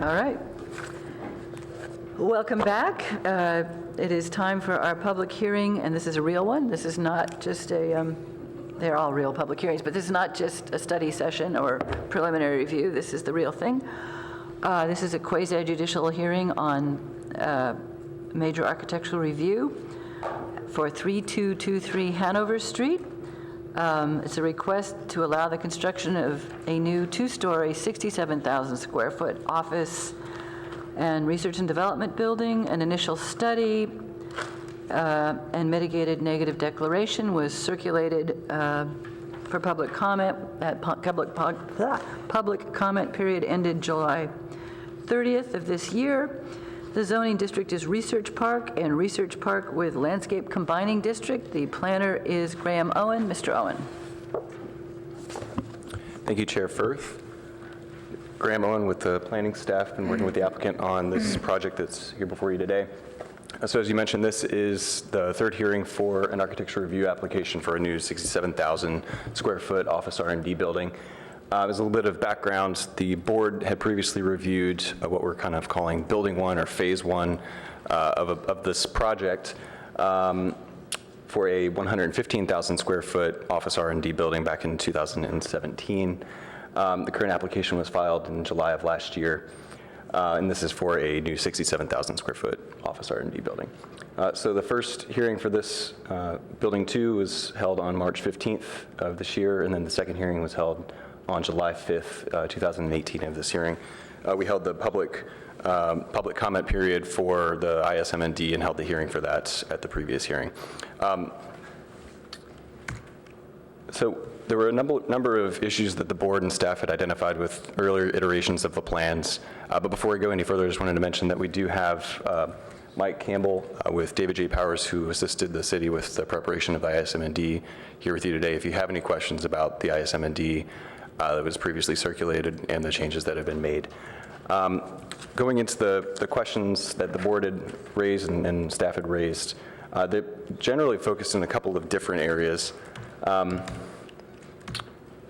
All right. Welcome back. It is time for our public hearing, and this is a real one. This is not just a, they're all real public hearings, but this is not just a study session or preliminary review. This is the real thing. This is a quasi-judicial hearing on major architectural review for 3223 Hanover Street. It's a request to allow the construction of a new two-story, 67,000 square foot office and research and development building. An initial study and mitigated negative declaration was circulated for public comment. That public comment period ended July 30th of this year. The zoning district is Research Park and Research Park with Landscape Combining District. The planner is Graham Owen. Mr. Owen. Thank you, Chair Firth. Graham Owen with the planning staff, been working with the applicant on this project that's here before you today. So as you mentioned, this is the third hearing for an architectural review application for a new 67,000 square foot office R&D building. As a little bit of background, the board had previously reviewed what we're kind of calling Building 1 or Phase 1 of this project for a 115,000 square foot office R&D building back in 2017. The current application was filed in July of last year, and this is for a new 67,000 square foot office R&D building. So the first hearing for this Building 2 was held on March 15th of this year, and then the second hearing was held on July 5th, 2018 of this hearing. We held the public comment period for the ISM&D and held the hearing for that at the previous hearing. So there were a number of issues that the board and staff had identified with earlier iterations of the plans. But before we go any further, I just wanted to mention that we do have Mike Campbell with David J. Powers, who assisted the city with the preparation of the ISM&D, here with you today. If you have any questions about the ISM&D that was previously circulated and the changes that have been made. Going into the questions that the board had raised and staff had raised, they generally focused in a couple of different areas.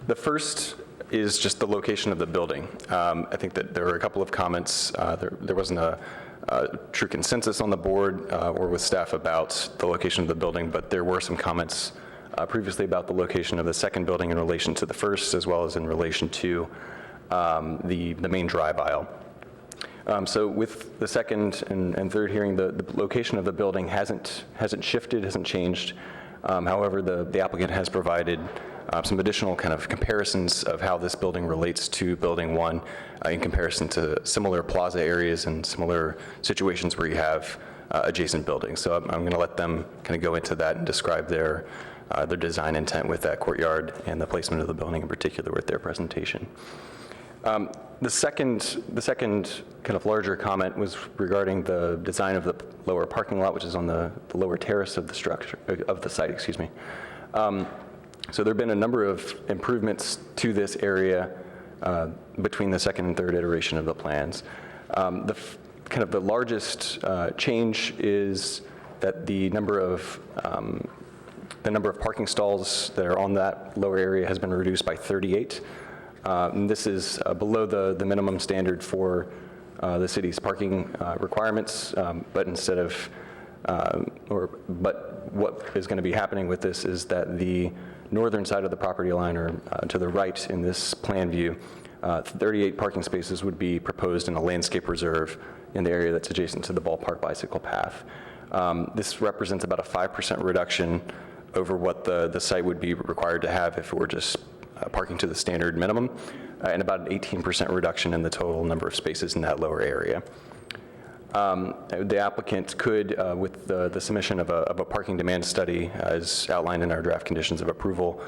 The first is just the location of the building. I think that there were a couple of comments. There wasn't a true consensus on the board or with staff about the location of the building, but there were some comments previously about the location of the second building in relation to the first, as well as in relation to the main drive aisle. So with the second and third hearing, the location of the building hasn't shifted, hasn't changed. However, the applicant has provided some additional kind of comparisons of how this building relates to Building 1 in comparison to similar plaza areas and similar situations where you have adjacent buildings. So I'm going to let them kind of go into that and describe their design intent with that courtyard and the placement of the building in particular with their presentation. The second kind of larger comment was regarding the design of the lower parking lot, which is on the lower terrace of the structure, of the site, excuse me. So there have been a number of improvements to this area between the second and third iteration of the plans. Kind of the largest change is that the number of parking stalls that are on that lower area has been reduced by 38. And this is below the minimum standard for the city's parking requirements, but instead of, but what is going to be happening with this is that the northern side of the property line, or to the right in this plan view, 38 parking spaces would be proposed in a landscape reserve in the area that's adjacent to the ballpark bicycle path. This represents about a 5% reduction over what the site would be required to have if it were just parking to the standard minimum, and about an 18% reduction in the total number of spaces in that lower area. The applicant could, with the submission of a parking demand study, as outlined in our draft conditions of approval,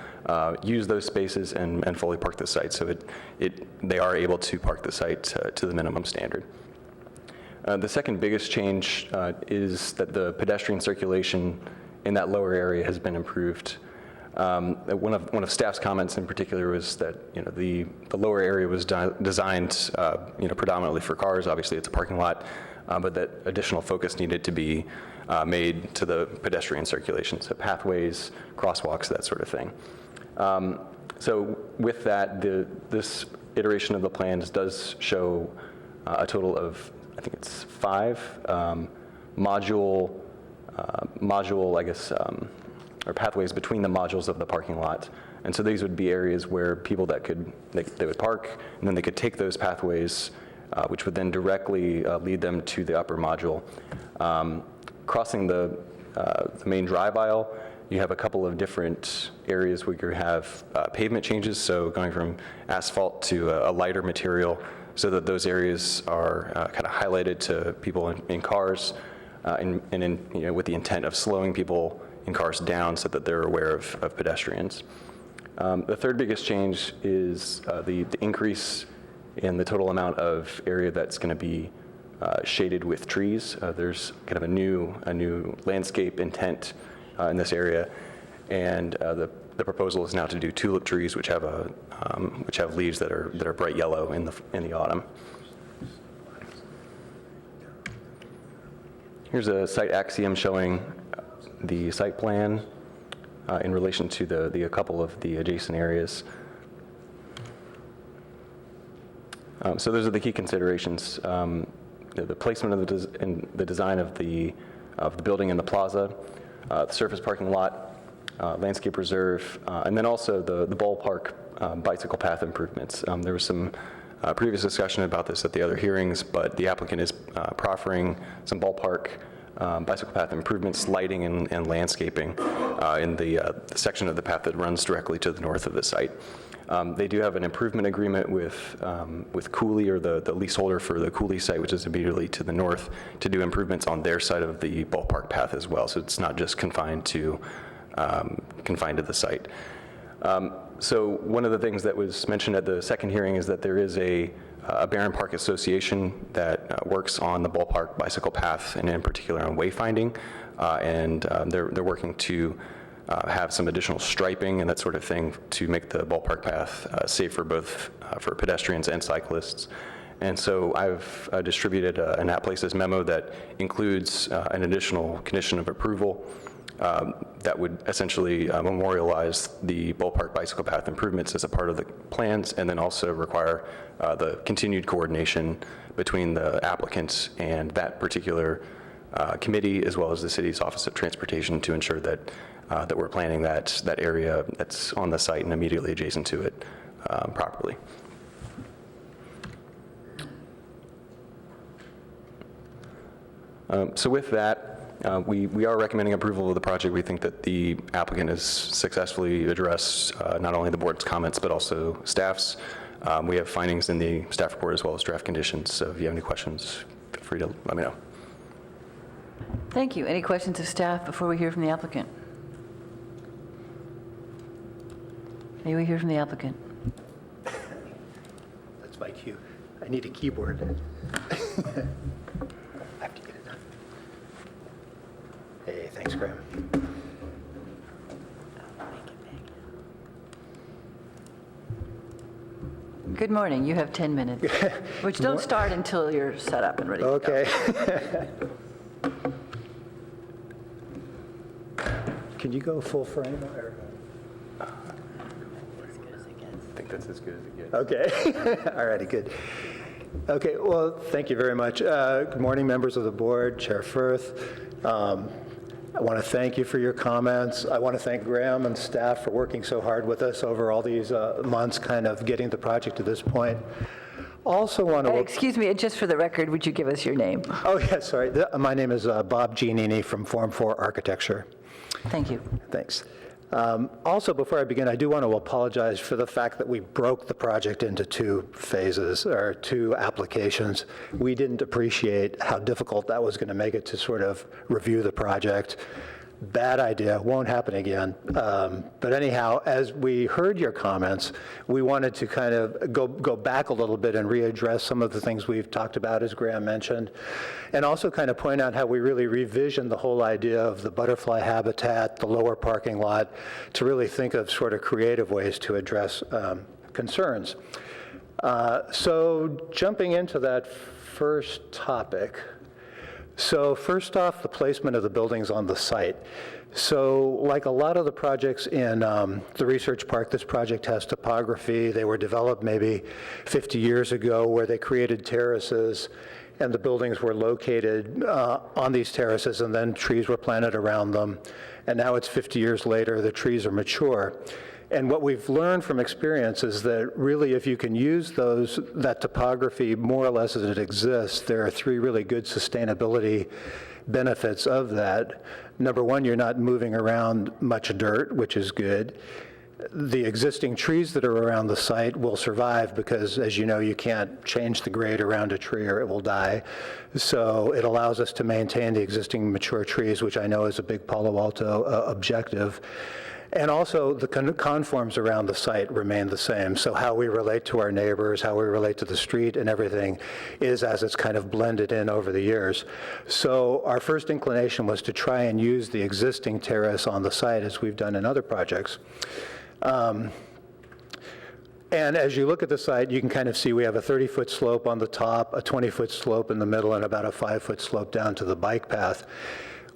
use those spaces and fully park the site. So they are able to park the site to the minimum standard. The second biggest change is that the pedestrian circulation in that lower area has been improved. One of staff's comments in particular was that the lower area was designed predominantly for cars. Obviously, it's a parking lot, but that additional focus needed to be made to the pedestrian circulation, so pathways, crosswalks, that sort of thing. So with that, this iteration of the plans does show a total of, I think it's 5 module, I guess, or pathways between the modules of the parking lot. And so these would be areas where people that they would park, and then they could take those pathways, which would then directly lead them to the upper module. Crossing the main drive aisle, you have a couple of different areas where you have pavement changes, so going from asphalt to a lighter material, so that those areas are kind of highlighted to people in cars, with the intent of slowing people in cars down so that they're aware of pedestrians. The third biggest change is the increase in the total amount of area that's going to be shaded with trees. There's kind of a new landscape intent in this area, and the proposal is now to do tulip trees, which have leaves that are bright yellow in the autumn. Here's a site axiom showing the site plan in relation to a couple of the adjacent areas. So those are the key considerations. The placement of the design of the building in the plaza, the surface parking lot, landscape reserve, and then also the ballpark bicycle path improvements. There was some previous discussion about this at the other hearings, but the applicant is proffering some ballpark bicycle path improvements, lighting and landscaping in the section of the path that runs directly to the north of the site. They do have an improvement agreement with Cooley, or the leaseholder for the Cooley site, which is immediately to the north, to do improvements on their side of the ballpark path as well. So it's not just confined to the site. So one of the things that was mentioned at the second hearing is that there is a Barron Park Association that works on the ballpark bicycle path, and in particular on wayfinding, and they're working to have some additional striping and that sort of thing to make the ballpark path safer both for pedestrians and cyclists. And so I've distributed an At Places memo that includes an additional condition of approval that would essentially memorialize the ballpark bicycle path improvements as a part of the plans, and then also require the continued coordination between the applicants and that particular committee, as well as the city's Office of Transportation, to ensure that we're planning that area that's on the site and immediately adjacent to it properly. So with that, we are recommending approval of the project. We think that the applicant has successfully addressed not only the board's comments, but also staff's. We have findings in the staff report as well as draft conditions. So if you have any questions, feel free to let me know. Thank you. Any questions of staff before we hear from the applicant? May we hear from the applicant? That's my cue. I need a keyboard. I have to get it done. Hey, thanks, Graham. Good morning. You have 10 minutes, which don't start until you're set up and ready to go. Okay. Can you go full frame? Or? I think that's as good as it gets. Okay. All righty, good. Okay, well, thank you very much. Good morning, members of the board, Chair Firth. I want to thank you for your comments. I want to thank Graham and staff for working so hard with us over all these months, kind of getting the project to this point. Also want to... Excuse me, just for the record, would you give us your name? Oh, yeah, sorry. My name is Bob Giannini from Form 4 Architecture. Thank you. Thanks. Also, before I begin, I do want to apologize for the fact that we broke the project into 2 phases, or 2 applications. We didn't appreciate how difficult that was going to make it to sort of review the project. Bad idea, won't happen again. But anyhow, as we heard your comments, we wanted to kind of go back a little bit and readdress some of the things we've talked about, as Graham mentioned, and also kind of point out how we really revisioned the whole idea of the butterfly habitat, the lower parking lot, to really think of sort of creative ways to address concerns. So jumping into that first topic. So first off, the placement of the buildings on the site. So like a lot of the projects in the research park, this project has topography. They were developed maybe 50 years ago where they created terraces and the buildings were located on these terraces, and then trees were planted around them. And now it's 50 years later, the trees are mature. And what we've learned from experience is that really if you can use that topography more or less as it exists, there are 3 really good sustainability benefits of that. Number 1, you're not moving around much dirt, which is good. The existing trees that are around the site will survive because, as you know, you can't change the grade around a tree or it will die. So it allows us to maintain the existing mature trees, which I know is a big Palo Alto objective. And also, the conforms around the site remain the same. So how we relate to our neighbors, how we relate to the street and everything is as it's kind of blended in over the years. So our first inclination was to try and use the existing terrace on the site as we've done in other projects. And as you look at the site, you can kind of see we have a 30-foot slope on the top, a 20-foot slope in the middle, and about a 5-foot slope down to the bike path.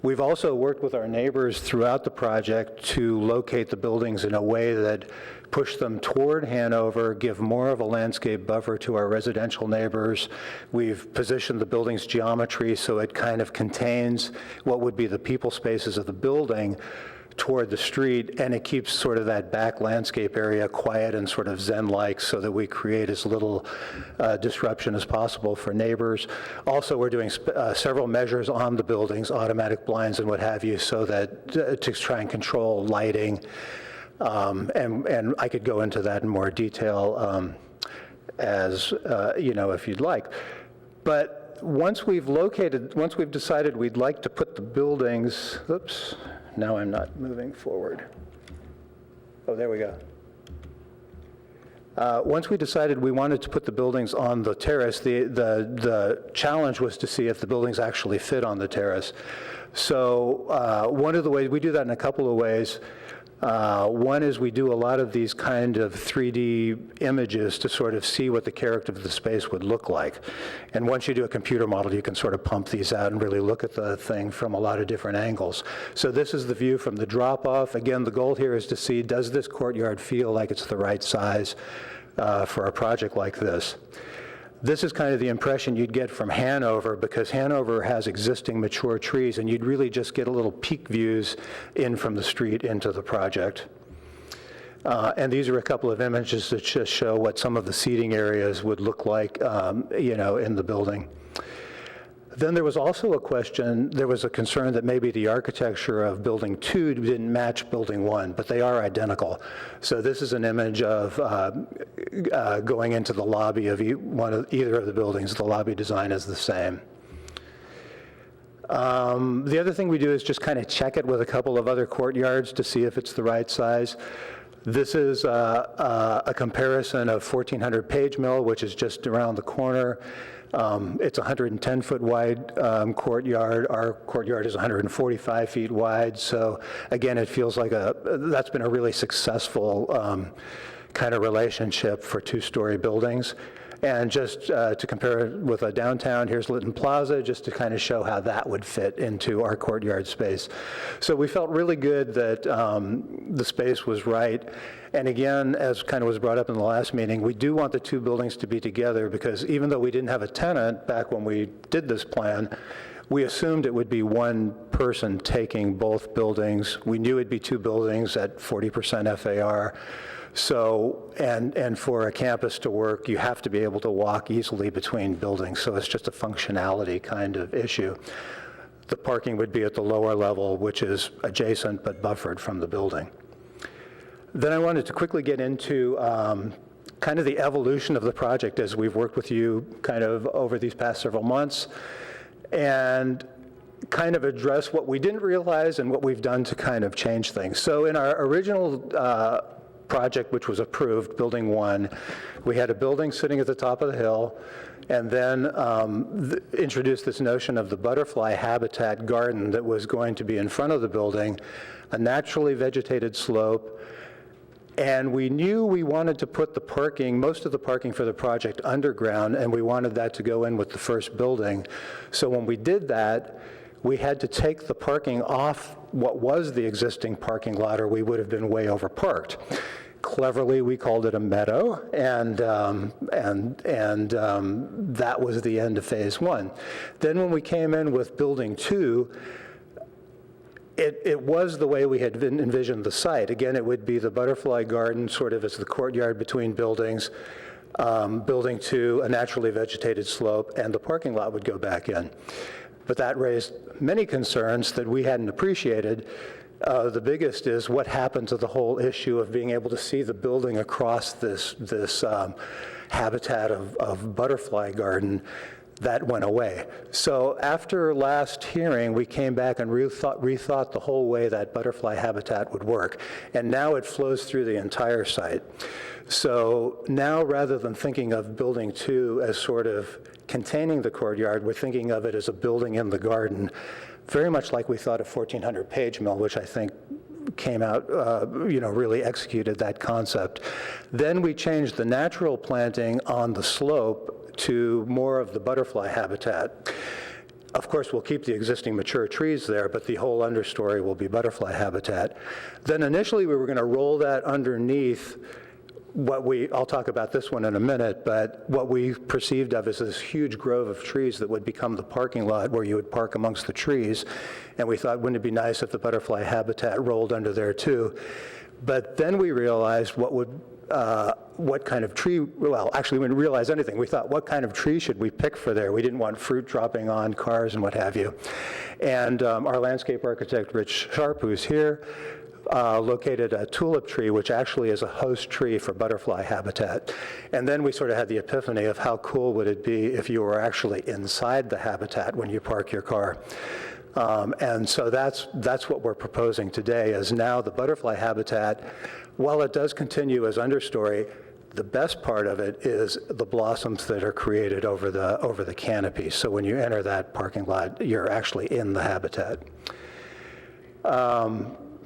We've also worked with our neighbors throughout the project to locate the buildings in a way that push them toward Hanover, give more of a landscape buffer to our residential neighbors. We've positioned the building's geometry so it kind of contains what would be the people spaces of the building toward the street, and it keeps sort of that back landscape area quiet and sort of zen-like so that we create as little disruption as possible for neighbors. Also, we're doing several measures on the buildings, automatic blinds and what have you, so that to try and control lighting. And I could go into that in more detail as, if you'd like. But once we've decided we'd like to put the buildings, oops, now I'm not moving forward. Oh, there we go. Once we decided we wanted to put the buildings on the terrace, the challenge was to see if the buildings actually fit on the terrace. So one of the ways, we do that in a couple of ways. One is we do a lot of these kind of 3D images to sort of see what the character of the space would look like. And once you do a computer model, you can sort of pump these out and really look at the thing from a lot of different angles. So this is the view from the drop-off. Again, the goal here is to see, does this courtyard feel like it's the right size for a project like this? This is kind of the impression you'd get from Hanover, because Hanover has existing mature trees, and you'd really just get a little peek views in from the street into the project. And these are a couple of images that just show what some of the seating areas would look like, in the building. Then there was also there was a concern that maybe the architecture of Building 2 didn't match Building 1, but they are identical. So this is an image of going into the lobby of either of the buildings. The lobby design is the same. The other thing we do is just kind of check it with a couple of other courtyards to see if it's the right size. This is a comparison of 1400 Page Mill, which is just around the corner. It's a 110-foot wide courtyard. Our courtyard is 145 feet wide. So again, it feels like that's been a really successful kind of relationship for 2-story buildings. And just to compare it with a downtown, here's Lytton Plaza, just to kind of show how that would fit into our courtyard space. So we felt really good that the space was right. And again, as kind of was brought up in the last meeting, we do want the 2 buildings to be together, because even though we didn't have a tenant back when we did this plan, we assumed it would be one person taking both buildings. We knew it'd be 2 buildings at 40% FAR. So, and for a campus to work, you have to be able to walk easily between buildings. So it's just a functionality kind of issue. The parking would be at the lower level, which is adjacent but buffered from the building. Then I wanted to quickly get into kind of the evolution of the project as we've worked with you kind of over these past several months, and kind of address what we didn't realize and what we've done to kind of change things. So in our original project, which was approved, Building 1, we had a building sitting at the top of the hill, and then introduced this notion of the butterfly habitat garden that was going to be in front of the building, a naturally vegetated slope. And we knew we wanted to put the parking, most of the parking for the project underground, and we wanted that to go in with the first building. So when we did that, we had to take the parking off what was the existing parking lot, or we would have been way overparked. Cleverly, we called it a meadow, and that was the end of phase 1. Then when we came in with building 2, it was the way we had envisioned the site. Again, it would be the butterfly garden, sort of as the courtyard between buildings, building 2, a naturally vegetated slope, and the parking lot would go back in. But that raised many concerns that we hadn't appreciated. The biggest is what happened to the whole issue of being able to see the building across this habitat of butterfly garden. That went away. So after last hearing, we came back and rethought the whole way that butterfly habitat would work. And now it flows through the entire site. So now, rather than thinking of building 2 as sort of containing the courtyard, we're thinking of it as a building in the garden, very much like we thought of 1400 Page Mill, which I think came out, really executed that concept. Then we changed the natural planting on the slope to more of the butterfly habitat. Of course, we'll keep the existing mature trees there, but the whole understory will be butterfly habitat. Then initially, we were going to roll that underneath I'll talk about this one in a minute, but what we perceived of as this huge grove of trees that would become the parking lot where you would park amongst the trees. And we thought, wouldn't it be nice if the butterfly habitat rolled under there too? But then we realized what kind of tree, well, actually we didn't realize anything. We thought, what kind of tree should we pick for there? We didn't want fruit dropping on cars and what have you. And our landscape architect, Rich Sharp, who's here, located a tulip tree, which actually is a host tree for butterfly habitat. And then we sort of had the epiphany of how cool would it be if you were actually inside the habitat when you park your car. And so that's what we're proposing today, is now the butterfly habitat, while it does continue as understory, the best part of it is the blossoms that are created over the canopy. So when you enter that parking lot, you're actually in the habitat.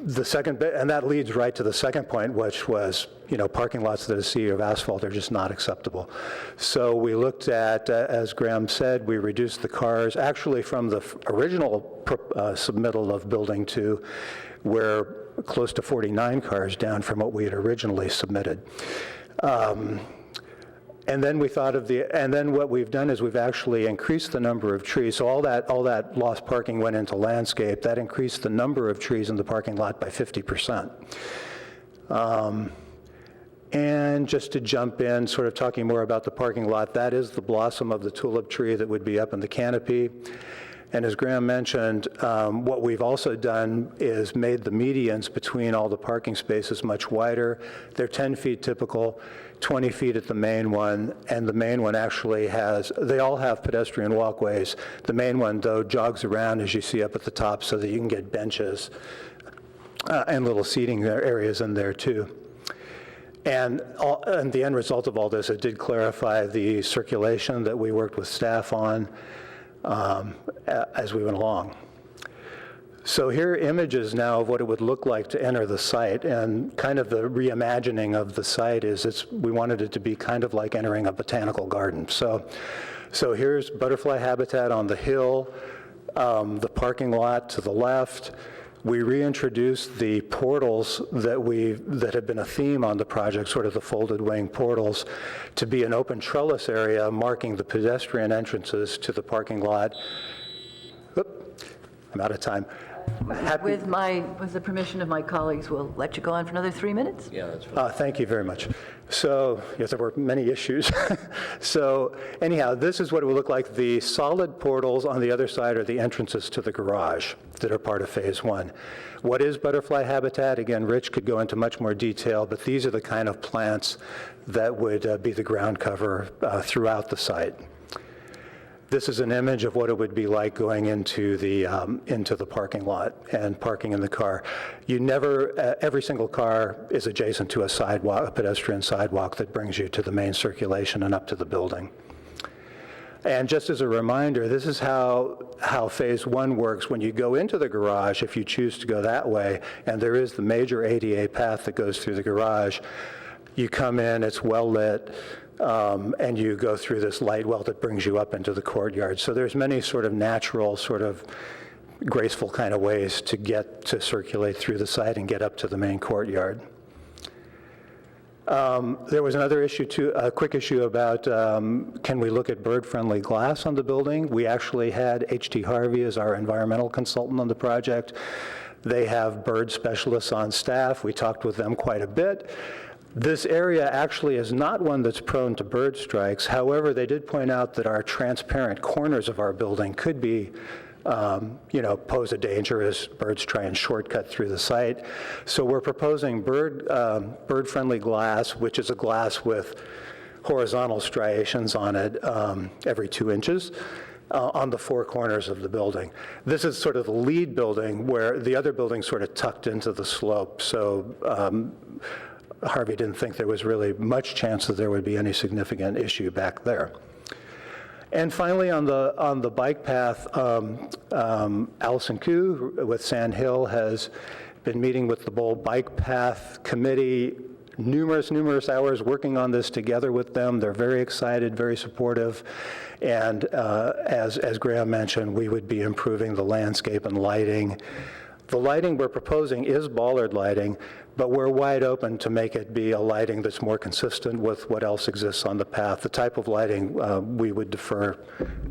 The second bit, and that leads right to the second point, which was, parking lots that are a sea of asphalt are just not acceptable. So we looked at, as Graham said, we reduced the cars, actually from the original submittal of Building 2, we're close to 49 cars down from what we had originally submitted. And then we thought and then what we've done is we've actually increased the number of trees. So all that lost parking went into landscape. That increased the number of trees in the parking lot by 50%. And just to jump in, sort of talking more about the parking lot, that is the blossom of the tulip tree that would be up in the canopy. And as Graham mentioned, what we've also done is made the medians between all the parking spaces much wider. They're 10 feet typical, 20 feet at the main one, and the main one actually they all have pedestrian walkways. The main one, though, jogs around, as you see up at the top, so that you can get benches and little seating areas in there, too. And the end result of all this, it did clarify the circulation that we worked with staff on as we went along. So here are images now of what it would look like to enter the site, and kind of the reimagining of the site is we wanted it to be kind of like entering a botanical garden. So here's butterfly habitat on the hill, the parking lot to the left. We reintroduced the portals that have been a theme on the project, sort of the folded wing portals, to be an open trellis area marking the pedestrian entrances to the parking lot. Oop, I'm out of time. With the permission of my colleagues, we'll let you go on for another 3 minutes. Yeah, that's fine. Thank you very much. So, yes, there were many issues. So anyhow, this is what it would look like. The solid portals on the other side are the entrances to the garage that are part of Phase 1. What is butterfly habitat? Again, Rich could go into much more detail, but these are the kind of plants that would be the ground cover throughout the site. This is an image of what it would be like going into the parking lot and parking in the car. You never, every single car is adjacent to a sidewalk, a pedestrian sidewalk that brings you to the main circulation and up to the building. And just as a reminder, this is how Phase 1 works. When you go into the garage, if you choose to go that way, and there is the major ADA path that goes through the garage, you come in, it's well lit, and you go through this light well that brings you up into the courtyard. So there's many sort of natural, sort of graceful kind of ways to get to circulate through the site and get up to the main courtyard. There was another issue too, a quick issue about can we look at bird-friendly glass on the building? We actually had H.T. Harvey as our environmental consultant on the project. They have bird specialists on staff. We talked with them quite a bit. This area actually is not one that's prone to bird strikes. However, they did point out that our transparent corners of our building could be, pose a danger as birds try and shortcut through the site. So we're proposing bird-friendly glass, which is a glass with horizontal striations on it every 2 inches. On the 4 corners of the building. This is sort of the lead building where the other building's sort of tucked into the slope. So Harvey didn't think there was really much chance that there would be any significant issue back there. And finally, on the bike path, Allison Koo with Sand Hill has been meeting with the Bowl Bike Path Committee numerous hours working on this together with them. They're very excited, very supportive. And as Graham mentioned, we would be improving the landscape and lighting. The lighting we're proposing is bollard lighting, but we're wide open to make it be a lighting that's more consistent with what else exists on the path. The type of lighting we would defer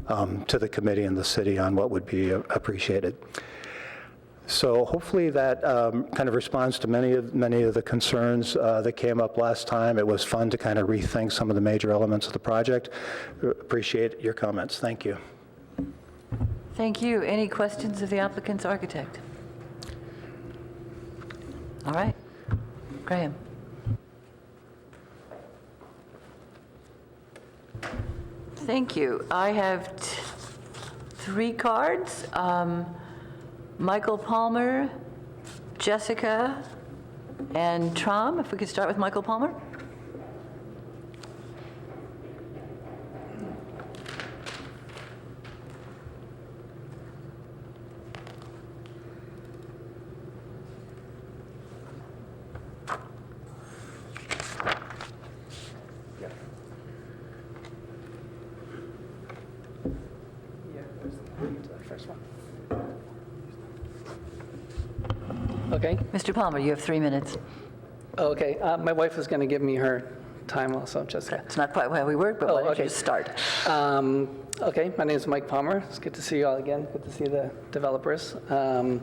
to the committee and the city on what would be appreciated. So hopefully that kind of responds to many of the concerns that came up last time. It was fun to kind of rethink some of the major elements of the project. Appreciate your comments. Thank you. Thank you. Any questions of the applicant's architect? All right. Graham. Thank you. I have 3 cards. Michael Palmer, Jessica, and Trom. If we could start with Michael Palmer. Okay. Mr. Palmer, you have 3 minutes. Okay. My wife was going to give me her time also, Jessica. It's not quite how we work, but why don't you just start? Okay. My name is Mike Palmer. It's good to see you all again. Good to see the developers. I'm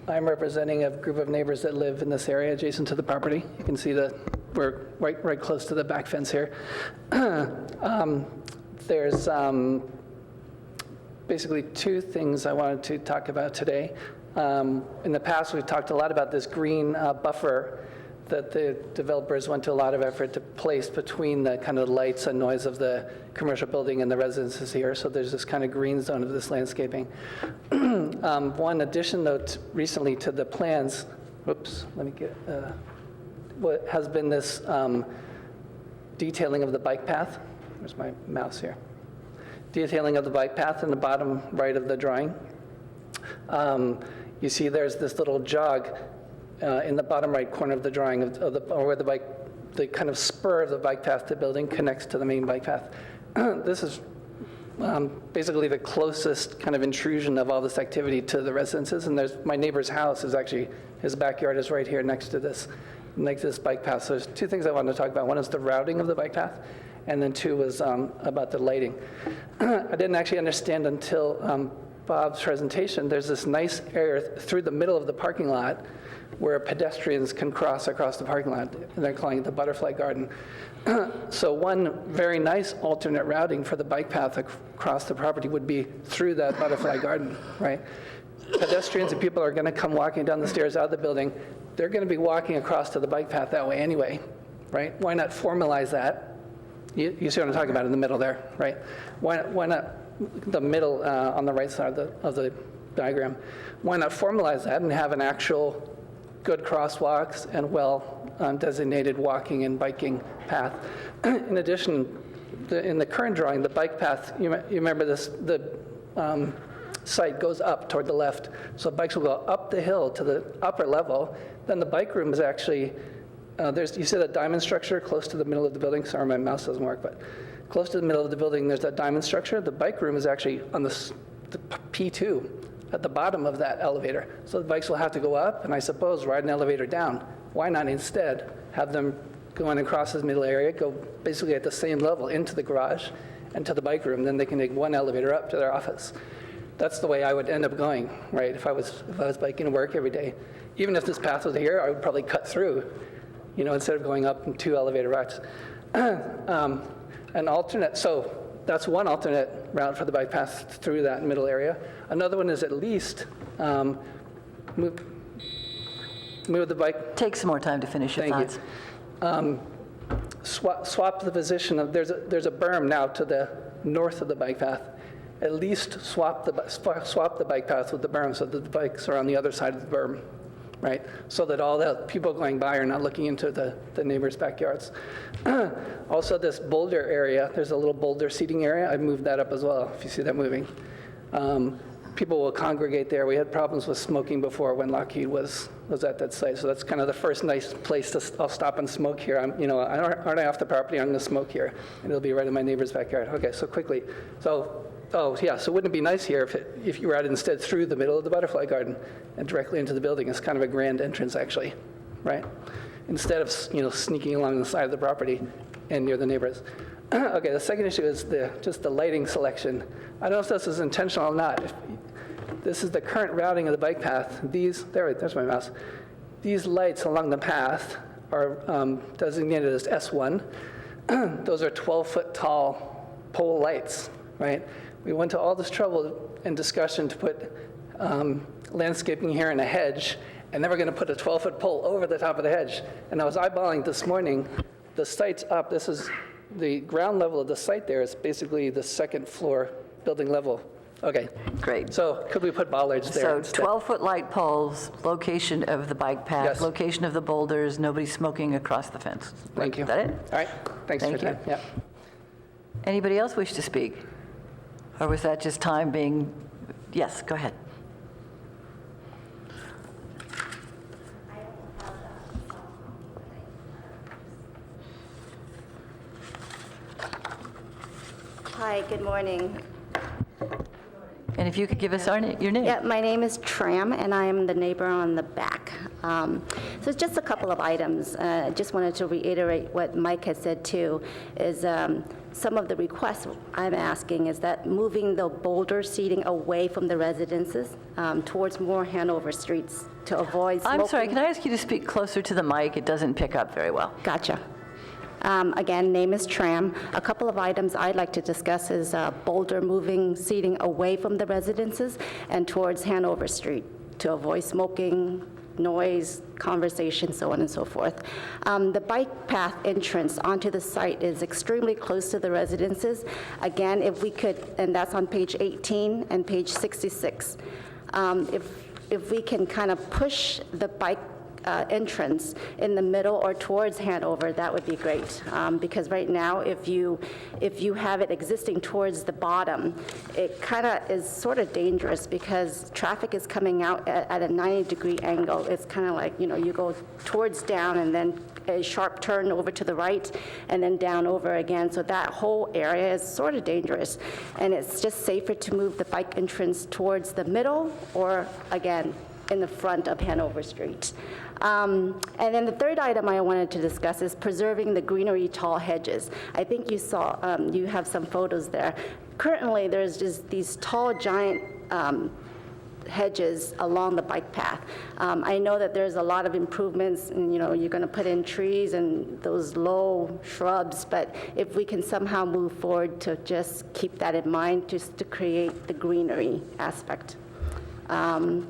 representing a group of neighbors that live in this area adjacent to the property. You can see that we're right close to the back fence here. There's basically 2 things I wanted to talk about today. In the past, we've talked a lot about this green buffer that the developers went to a lot of effort to place between the kind of lights and noise of the commercial building and the residences here. So there's this kind of green zone of this landscaping. One addition, though, recently to the plans, what has been this detailing of the bike path. Where's my mouse here? Detailing of the bike path in the bottom right of the drawing. You see there's this little jog in the bottom right corner of the drawing where the kind of spur of the bike path to building connects to the main bike path. This is basically the closest kind of intrusion of all this activity to the residences. And there's my neighbor's house is actually, his backyard is right here next to this bike path. So there's 2 things I wanted to talk about. One is the routing of the bike path, and then 2 was about the lighting. I didn't actually understand until Bob's presentation, there's this nice area through the middle of the parking lot where pedestrians can cross across the parking lot, and they're calling it the butterfly garden. So one very nice alternate routing for the bike path across the property would be through that butterfly garden, right? Pedestrians and people are going to come walking down the stairs out of the building. They're going to be walking across to the bike path that way anyway, right? Why not formalize that? You see what I'm talking about in the middle there, right? Why not the middle on the right side of the diagram? Why not formalize that and have an actual good crosswalks and well-designated walking and biking path? In addition, in the current drawing, the bike path, you remember this, the site goes up toward the left, so bikes will go up the hill to the upper level. Then the bike room is actually, you see that diamond structure close to the middle of the building? Sorry, my mouse doesn't work, but close to the middle of the building, there's that diamond structure. The bike room is actually on the P2 at the bottom of that elevator. So the bikes will have to go up, and I suppose ride an elevator down. Why not instead have them going across this middle area, go basically at the same level into the garage and to the bike room, then they can take one elevator up to their office. That's the way I would end up going, right? If I was biking to work every day. Even if this path was here, I would probably cut through, instead of going up in 2 elevator routes. An alternate, so that's one alternate route for the bike path through that middle area. Another one is at least move the bike. Take some more time to finish your thoughts. Swap the position of, there's a berm now to the north of the bike path. At least swap the bike path with the berm so that the bikes are on the other side of the berm, right? So that all the people going by are not looking into the neighbors' backyards. Also, this boulder area, there's a little boulder seating area. I moved that up as well, if you see that moving. People will congregate there. We had problems with smoking before when Lockheed was at that site. So that's kind of the first nice place I'll stop and smoke here. Aren't I off the property? I'm going to smoke here. And it'll be right in my neighbor's backyard. Okay, so quickly. So wouldn't it be nice here if you were out instead through the middle of the butterfly garden and directly into the building? It's kind of a grand entrance, actually, right? Instead of, sneaking along the side of the property and near the neighbors. Okay, the second issue is just the lighting selection. I don't know if this is intentional or not. This is the current routing of the bike path. There's my mouse. These lights along the path are designated as S1. Those are 12-foot tall pole lights, right? We went to all this trouble and discussion to put landscaping here in a hedge, and then we're going to put a 12-foot pole over the top of the hedge. And I was eyeballing this morning, the site's up. This is the ground level of the site there is basically the second floor building level. Okay. Great. So could we put bollards there? So 12-foot light poles, location of the bike path, Yes. Location of the boulders, nobody smoking across the fence. Thank you. Is that it? All right. Thanks for your Thank time. you. Yeah. Anybody else wish to speak? Or was that just time being, yes, go ahead. Hi, good morning. And if you could give us your name. Yeah, my name is Tram, and I am the neighbor on the back. So it's just a couple of items. I just wanted to reiterate what Mike had said too, is some of the requests I'm asking is that moving the boulder seating away from the residences towards more Hanover streets to avoid smoking. I'm sorry, can I ask you to speak closer to the mic? It doesn't pick up very well. Gotcha. Again, name is Tram. A couple of items I'd like to discuss is boulder moving seating away from the residences and towards Hanover Street to avoid smoking, noise, conversation, so on and so forth. The bike path entrance onto the site is extremely close to the residences. Again, if we could, and that's on page 18 and page 66, if we can kind of push the bike entrance in the middle or towards Hanover, that would be great. Because right now, if you have it existing towards the bottom, it kind of is sort of dangerous because traffic is coming out at a 90-degree angle. It's kind of like, you go towards down and then a sharp turn over to the right and then down over again. So that whole area is sort of dangerous. And it's just safer to move the bike entrance towards the middle or, again, in the front of Hanover Street. And then the third item I wanted to discuss is preserving the greenery tall hedges. I think you saw, you have some photos there. Currently, there's just these tall, giant hedges along the bike path. I know that there's a lot of improvements, and you're going to put in trees and those low shrubs, but if we can somehow move forward to just keep that in mind, just to create the greenery aspect. And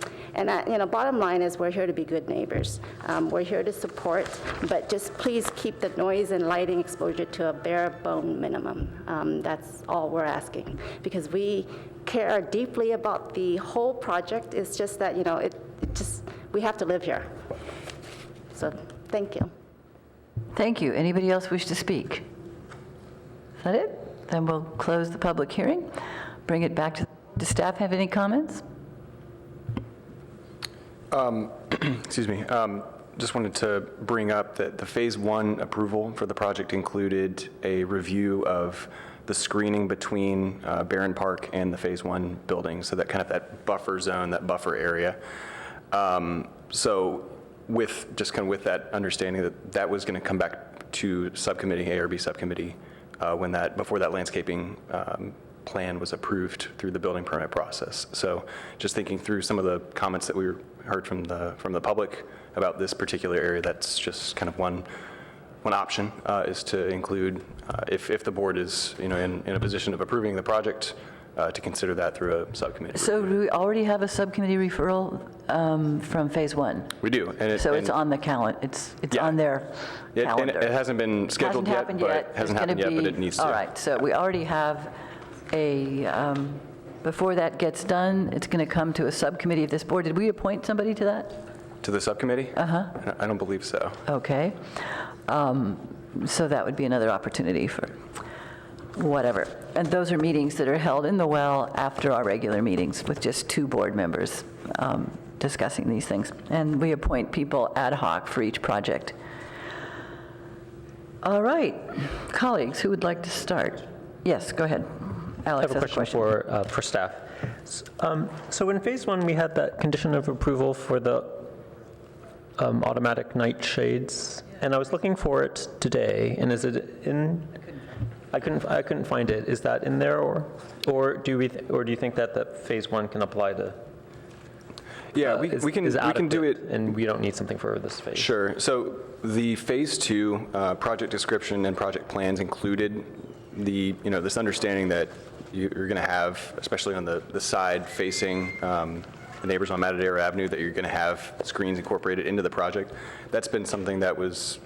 bottom line is we're here to be good neighbors. We're here to support, but just please keep the noise and lighting exposure to a bare bone minimum. That's all we're asking, because we care deeply about the whole project. It's just that, we have to live here. So, thank you. Thank you. Anybody else wish to speak? Is that it? Then we'll close the public hearing. Bring it back to, does staff have any comments? Excuse me. Just wanted to bring up that the Phase 1 approval for the project included a review of the screening between Barron Park and the Phase 1 building, so that kind of that buffer zone, that buffer area. So with that understanding that was going to come back to subcommittee, ARB subcommittee, before that landscaping plan was approved through the building permit process. So just thinking through some of the comments that we heard from the public about this particular area, that's just kind of one option is to include, if the board is in a position of approving the project, to consider that through a subcommittee. So do we already have a subcommittee referral from Phase 1? We do. It's on the calendar. It's on their calendar. And it hasn't been scheduled yet, but it needs to. All right. So we already have before that gets done, it's going to come to a subcommittee of this board. Did we appoint somebody to that? To the subcommittee? Uh-huh. I don't believe so. Okay. So that would be another opportunity for whatever. And those are meetings that are held in the well after our regular meetings with just 2 board members discussing these things. And we appoint people ad hoc for each project. All right. Colleagues, who would like to start? Yes, go ahead. Alex I have a question for staff. So in Phase 1, we had that condition of approval for the automatic night shades, and I was looking for it today, and is it in? I couldn't find it. Is that in there, or do you think that Phase 1 can apply to? Yeah, we can do it, and we don't need something for this phase. Sure. So the Phase 2 project description and project plans included this understanding that you're going to have, especially on the side facing the neighbors on Matadero Avenue, that you're going to have screens incorporated into the project. That's been something that was,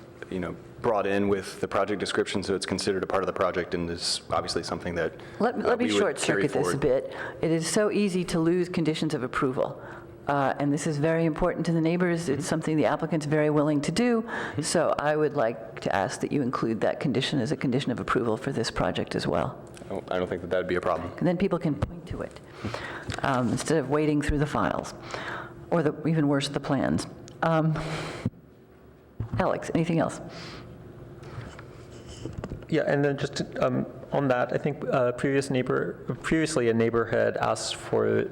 brought in with the project description, so it's considered a part of the project, and is obviously something that Let me short circuit this a bit. It is so easy to lose conditions of approval. And this is very important to the neighbors. It's something the applicant's very willing to do. So I would like to ask that you include that condition as a condition of approval for this project as well. I don't think that would be a problem. And then people can point to it instead of wading through the files, or even worse, the plans. Alex, anything else? Yeah, and then just on that, I think previously a neighbor had asked for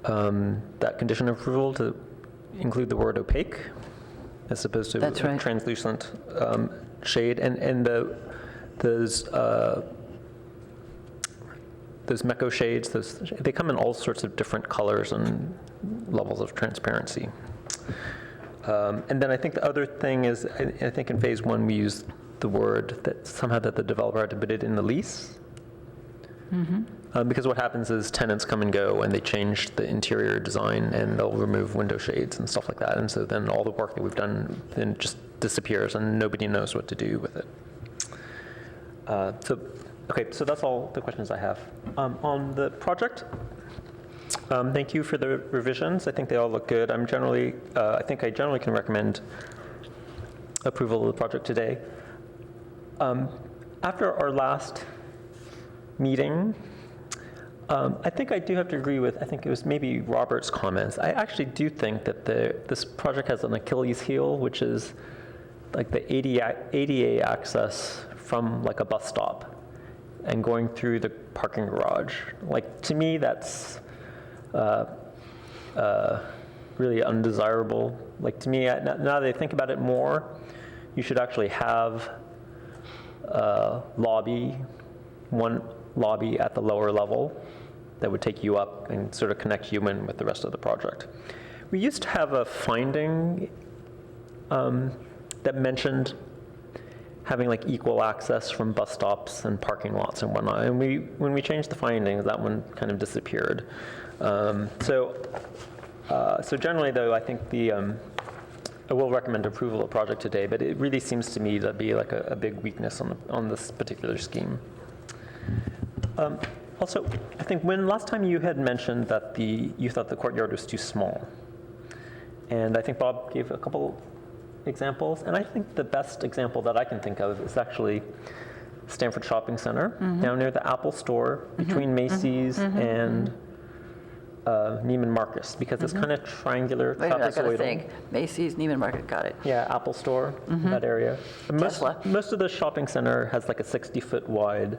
that condition of approval to include the word opaque as opposed to That's right. translucent shade, and those Mecco shades, they come in all sorts of different colors and levels of transparency. And then I think the other thing is, I think in Phase 1 we used the word that somehow that the developer had to put it in the lease. Mm-hmm. Because what happens is tenants come and go and they change the interior design and they'll remove window shades and stuff like that. And so then all the work that we've done then just disappears and nobody knows what to do with it. So that's all the questions I have. On the project, thank you for the revisions. I think they all look good. I think I generally can recommend approval of the project today. After our last meeting, I think I do have to agree with, I think it was maybe Robert's comments. I actually do think that this project has an Achilles heel, which is like the ADA access from like a bus stop and going through the parking garage. Like, to me, that's really undesirable. Like, to me, now that I think about it more, you should actually have one lobby at the lower level that would take you up and sort of connect you in with the rest of the project. We used to have a finding that mentioned having like equal access from bus stops and parking lots and whatnot. And when we changed the findings, that one kind of disappeared. So generally, though, I think I will recommend approval of the project today, but it really seems to me to be like a big weakness on this particular scheme. Also, I think last time you had mentioned that you thought the courtyard was too small. And I think Bob gave a couple examples, and I think the best example that I can think of is actually Stanford Shopping Center, down near the Apple store, between Macy's and Neiman Marcus, because it's kind of triangular, Wait a minute, I got to trapezoidal. think. Macy's, Neiman Market, got it. Yeah, Apple store, that area. Tesla. Most of the shopping center has like a 60-foot wide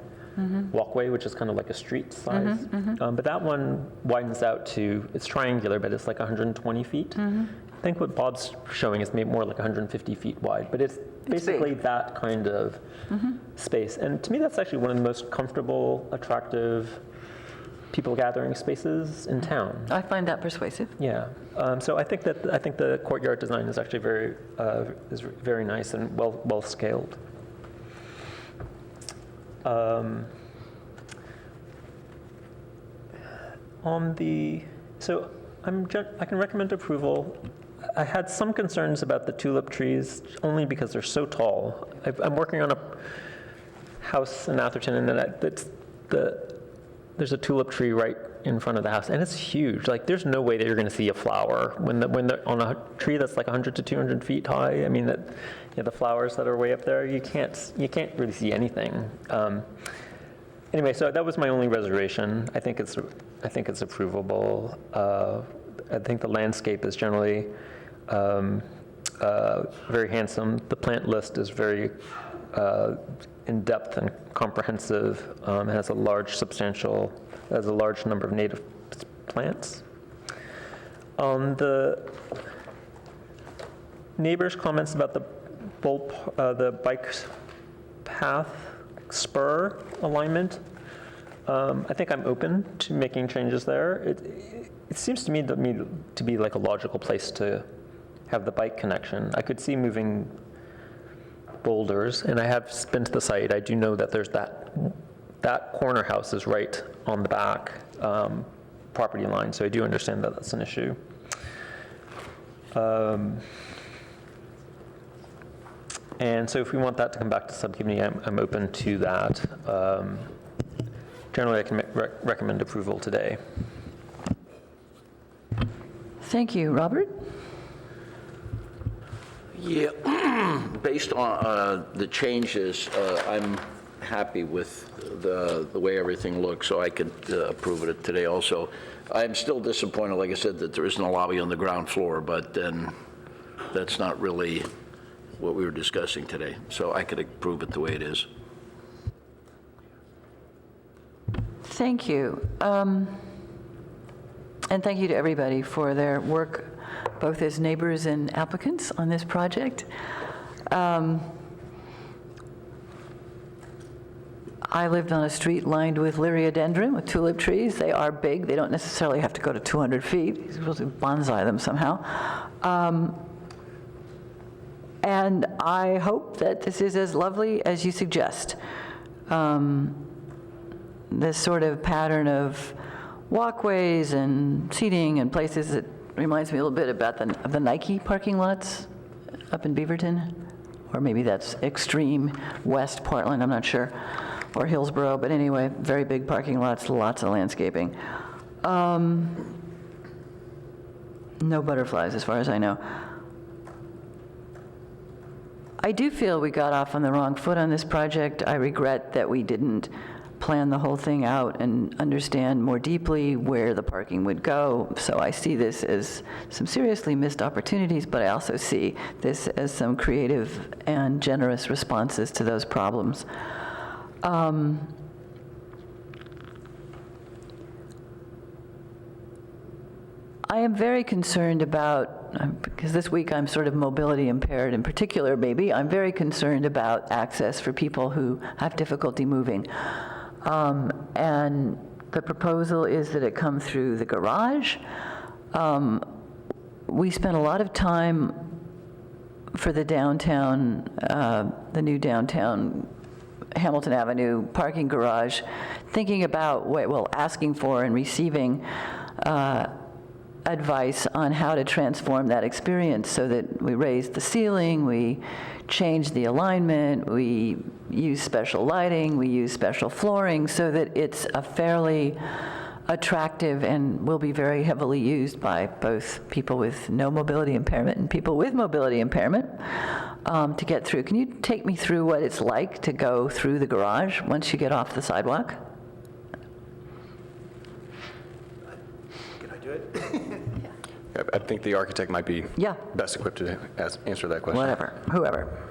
walkway, which is kind of like a street size. But that one widens out to, it's triangular, but it's like 120 feet. I think what Bob's showing is maybe more like 150 feet wide, but it's basically that kind of space. And to me, that's actually one of the most comfortable, attractive people gathering spaces in town. I find that persuasive. Yeah. So I think the courtyard design is actually very nice and well scaled. So I can recommend approval. I had some concerns about the tulip trees, only because they're so tall. I'm working on a house in Atherton, and there's a tulip tree right in front of the house, and it's huge. Like, there's no way that you're going to see a flower when they're on a tree that's like 100 to 200 feet high. I mean, the flowers that are way up there, you can't really see anything. Anyway, so that was my only reservation. I think it's approvable. I think the landscape is generally very handsome. The plant list is very in-depth and comprehensive. It has a large number of native plants. The neighbors' comments about the bike path spur alignment, I think I'm open to making changes there. It seems to me to be like a logical place to have the bike connection. I could see moving boulders, and I have been to the site. I do know that there's that corner house is right on the back property line, so I do understand that that's an issue. And so if we want that to come back to subcommittee, I'm open to that. Generally, I can recommend approval today. Thank you. Robert? Yeah, based on the changes, I'm happy with the way everything looks, so I could approve it today also. I'm still disappointed, like I said, that there isn't a lobby on the ground floor, but then that's not really what we were discussing today, so I could approve it the way it is. Thank you. And thank you to everybody for their work, both as neighbors and applicants on this project. I lived on a street lined with liriodendron, with tulip trees. They are big. They don't necessarily have to go to 200 feet. You're supposed to bonsai them somehow. And I hope that this is as lovely as you suggest. This sort of pattern of walkways and seating and places, it reminds me a little bit about the Nike parking lots up in Beaverton, or maybe that's extreme West Portland, I'm not sure, or Hillsborough, but anyway, very big parking lots, lots of landscaping. No butterflies as far as I know. I do feel we got off on the wrong foot on this project. I regret that we didn't plan the whole thing out and understand more deeply where the parking would go. So I see this as some seriously missed opportunities, but I also see this as some creative and generous responses to those problems. I am very concerned about, because this week I'm sort of mobility impaired in particular, maybe, I'm very concerned about access for people who have difficulty moving. And The proposal is that it come through the garage. We spent a lot of time for the downtown, the new downtown Hamilton Avenue parking garage, thinking about, asking for and receiving advice on how to transform that experience so that we raise the ceiling, we change the alignment, we use special lighting, we use special flooring so that it's a fairly attractive and will be very heavily used by both people with no mobility impairment and people with mobility impairment to get through. Can you take me through what it's like to go through the garage once you get off the sidewalk? Can I do it? I think the architect might be best equipped to answer that question. Whatever, whoever.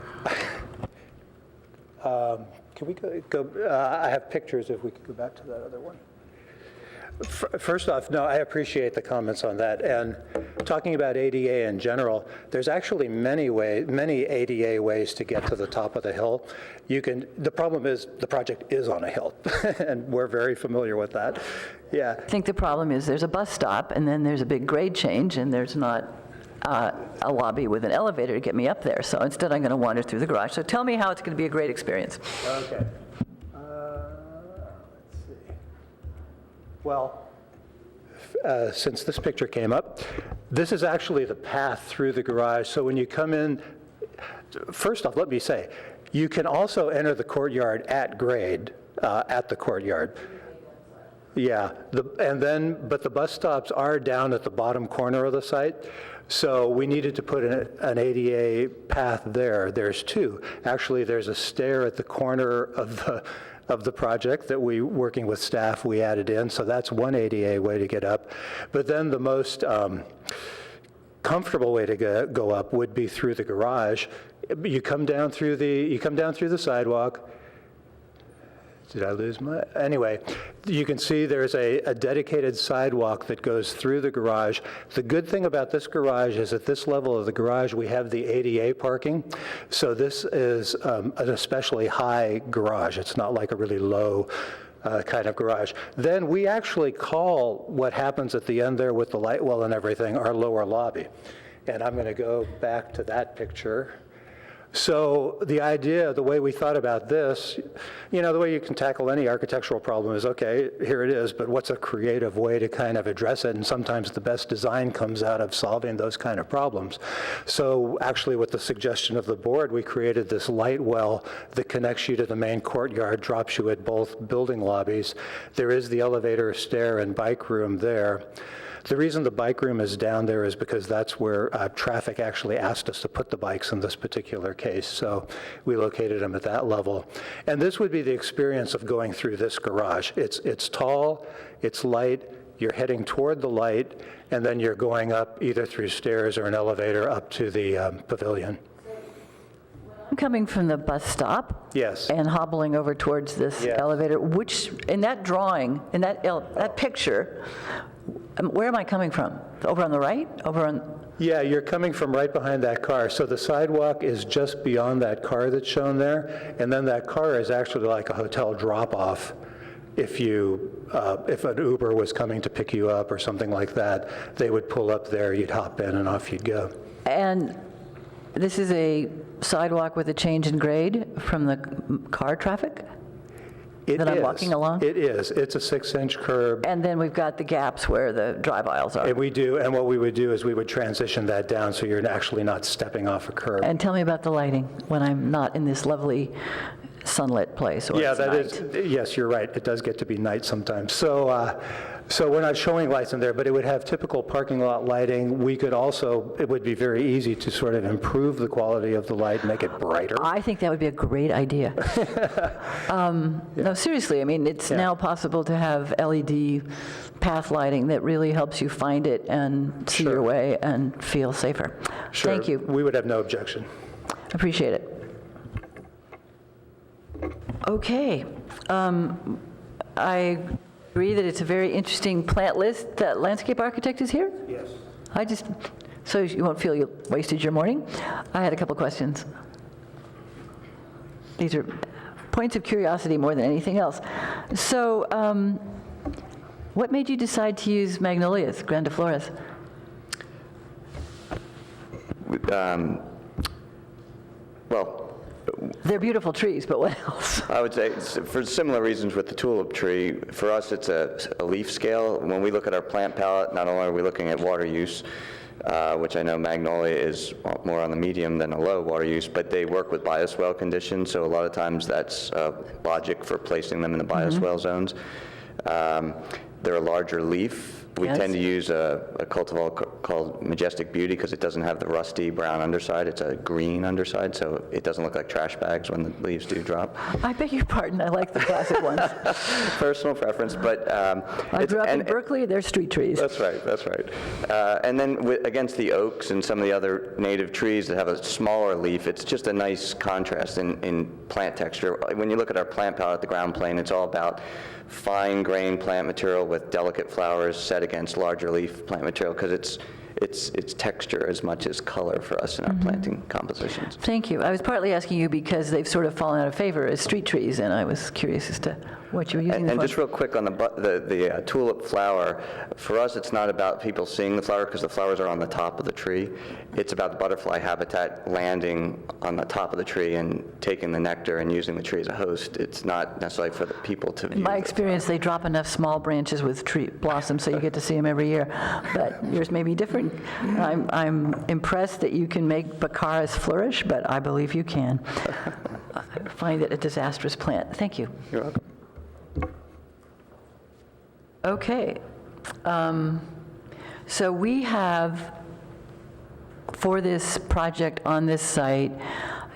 Can we go, I have pictures, if we could go back to that other one. First off, no, I appreciate the comments on that. And talking about ADA in general, there's actually many ADA ways to get to the top of the hill. The problem is the project is on a hill, and we're very familiar with that. Yeah. I think the problem is there's a bus stop, and then there's a big grade change, and there's not a lobby with an elevator to get me up there. So instead, I'm going to wander through the garage. So tell me how it's going to be a great experience. Okay. Let's see. Well, since this picture came up, this is actually the path through the garage. So when you come in, first off, let me say, you can also enter the courtyard at grade at the courtyard. Yeah, but the bus stops are down at the bottom corner of the site. So we needed to put an ADA path there. There's two. Actually, there's a stair at the corner of the project that working with staff, we added in. So that's one ADA way to get up. But then the most comfortable way to go up would be through the garage. You come down through the sidewalk. Did I lose my? Anyway, you can see there's a dedicated sidewalk that goes through the garage. The good thing about this garage is at this level of the garage, we have the ADA parking. So this is an especially high garage. It's not like a really low kind of garage. Then we actually call what happens at the end there with the light well and everything our lower lobby. And I'm going to go back to that picture. So the idea, the way we thought about this, the way you can tackle any architectural problem is, okay, here it is, but what's a creative way to kind of address it? And sometimes the best design comes out of solving those kind of problems. So actually, with the suggestion of the board, we created this light well that connects you to the main courtyard, drops you at both building lobbies. There is the elevator, stair, and bike room there. The reason the bike room is down there is because that's where traffic actually asked us to put the bikes in this particular case. So we located them at that level. And this would be the experience of going through this garage. It's tall, it's light, you're heading toward the light, and then you're going up either through stairs or an elevator up to the pavilion. I'm coming from the bus stop. Yes. And hobbling over towards this elevator, which, in that drawing, in that picture, where am I coming from? Over on the right? Yeah, you're coming from right behind that car. So the sidewalk is just beyond that car that's shown there, and then that car is actually like a hotel drop-off. If an Uber was coming to pick you up or something like that, they would pull up there, you'd hop in, and off you'd go. And this is a sidewalk with a change in grade from the car traffic? I'm walking along? It is. It's a 6-inch curb. And then we've got the gaps where the drive aisles are. And we do, and what we would do is we would transition that down so you're actually not stepping off a curb. And tell me about the lighting when I'm not in this lovely sunlit place or it's night. Yes, you're right. It does get to be night sometimes. So we're not showing lights in there, but it would have typical parking lot lighting. We could also, it would be very easy to sort of improve the quality of the light, make it brighter. I think that would be a great idea. No, seriously, I mean, it's now possible to have LED path lighting that really helps you find it and see your way and feel safer. Sure. Thank you. We would have no objection. Appreciate it. Okay. I agree that it's a very interesting plant list. That landscape architect is here? Yes. So you won't feel you wasted your morning. I had a couple questions. These are points of curiosity more than anything else. So What made you decide to use magnolias, grandifloras? Well, They're beautiful trees, but what else? I would say for similar reasons with the tulip tree, for us it's a leaf scale. When we look at our plant palette, not only are we looking at water use, which I know magnolia is more on the medium than a low water use, but they work with bioswale conditions, so a lot of times that's logic for placing them in the bioswale zones. They're a larger leaf. We tend to use a cultivar called Majestic Beauty because it doesn't have the rusty brown underside. It's a green underside, so it doesn't look like trash bags when the leaves do drop. I beg your pardon, I like the classic ones. Personal preference, but... I grew up in Berkeley, they're street trees. That's right, that's right. And then against the oaks and some of the other native trees that have a smaller leaf, it's just a nice contrast in plant texture. When you look at our plant palette, the ground plane, it's all about fine grain plant material with delicate flowers set against larger leaf plant material because it's texture as much as color for us in our planting compositions. Thank you. I was partly asking you because they've sort of fallen out of favor as street trees, and I was curious as to what you were using them And for. just real quick on the tulip flower, for us it's not about people seeing the flower because the flowers are on the top of the tree. It's about the butterfly habitat landing on the top of the tree and taking the nectar and using the tree as a host. It's not necessarily for the people to view. In my experience, they drop enough small branches with tree blossoms so you get to see them every year, but yours may be different. I'm impressed that you can make baccaras flourish, but I believe you can. I find it a disastrous plant. Thank you. You're welcome. Okay. So we have, for this project on this site,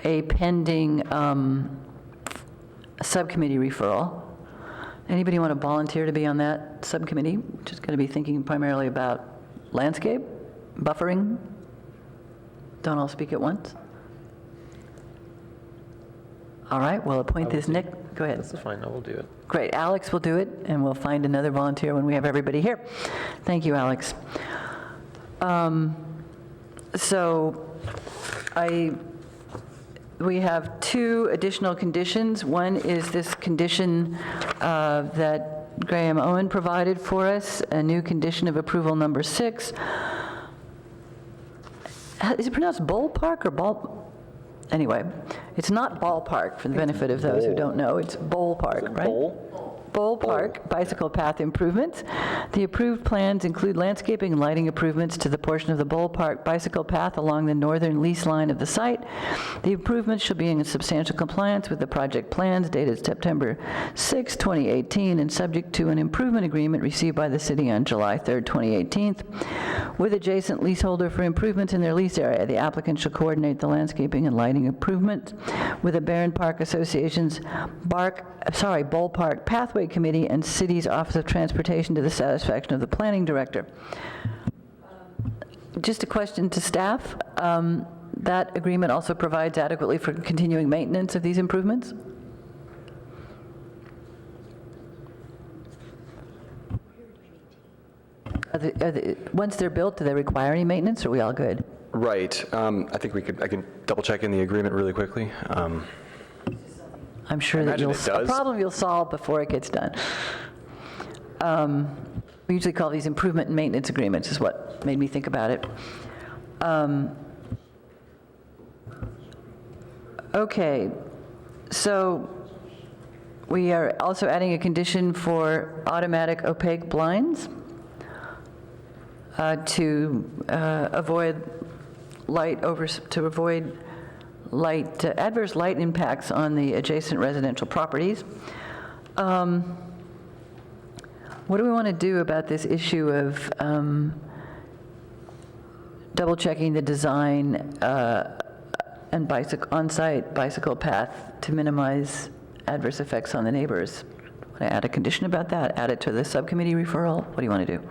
a pending subcommittee referral. Anybody want to volunteer to be on that subcommittee, which is going to be thinking primarily about landscape, buffering? Don't all speak at once? All right, we'll appoint this Nick. Go ahead. This is fine, I will do it. Great, Alex will do it, and we'll find another volunteer when we have everybody here. Thank you, Alex. We have two additional conditions. One is this condition that Graham Owen provided for us, a new condition of approval number 6. Is it pronounced ballpark or ball? Anyway, it's not ballpark for the benefit of those who don't know. It's ballpark, right? Bowl Park bicycle path improvements. The approved plans include landscaping and lighting improvements to the portion of the Bowl Park bicycle path along the northern lease line of the site. The improvements shall be in substantial compliance with the project plans dated September 6, 2018, and subject to an improvement agreement received by the city on July 3, 2018. With adjacent leaseholder for improvements in their lease area, the applicant shall coordinate the landscaping and lighting improvements with the Barron Park Association's Bowl Park Pathway Committee and City's Office of Transportation to the satisfaction of the Planning Director. Just a question to staff. That agreement also provides adequately for continuing maintenance of these improvements? Once they're built, do they require any maintenance, or are we all good? Right. I think I can double check in the agreement really quickly. I'm sure that a problem you'll solve before it gets done. We usually call these improvement and maintenance agreements, is what made me think about it. Okay, so we are also adding a condition for automatic opaque blinds to avoid adverse light impacts on the adjacent residential properties. What do we want to do about this issue of double checking the design and on-site bicycle path to minimize adverse effects on the neighbors? Want to add a condition about that? Add it to the subcommittee referral? What do you want to do?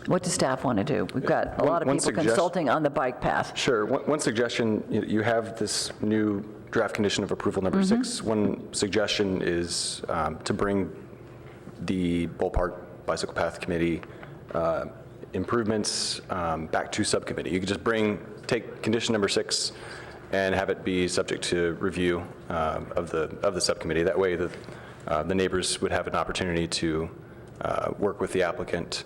What does staff want to do? We've got a lot of people consulting on the bike path. Sure. One suggestion, you have this new draft condition of approval number 6. One suggestion is to bring the Bowl Park Bicycle Path Committee improvements back to subcommittee. You could just take condition number 6 and have it be subject to review of the subcommittee. That way the neighbors would have an opportunity to work with the applicant,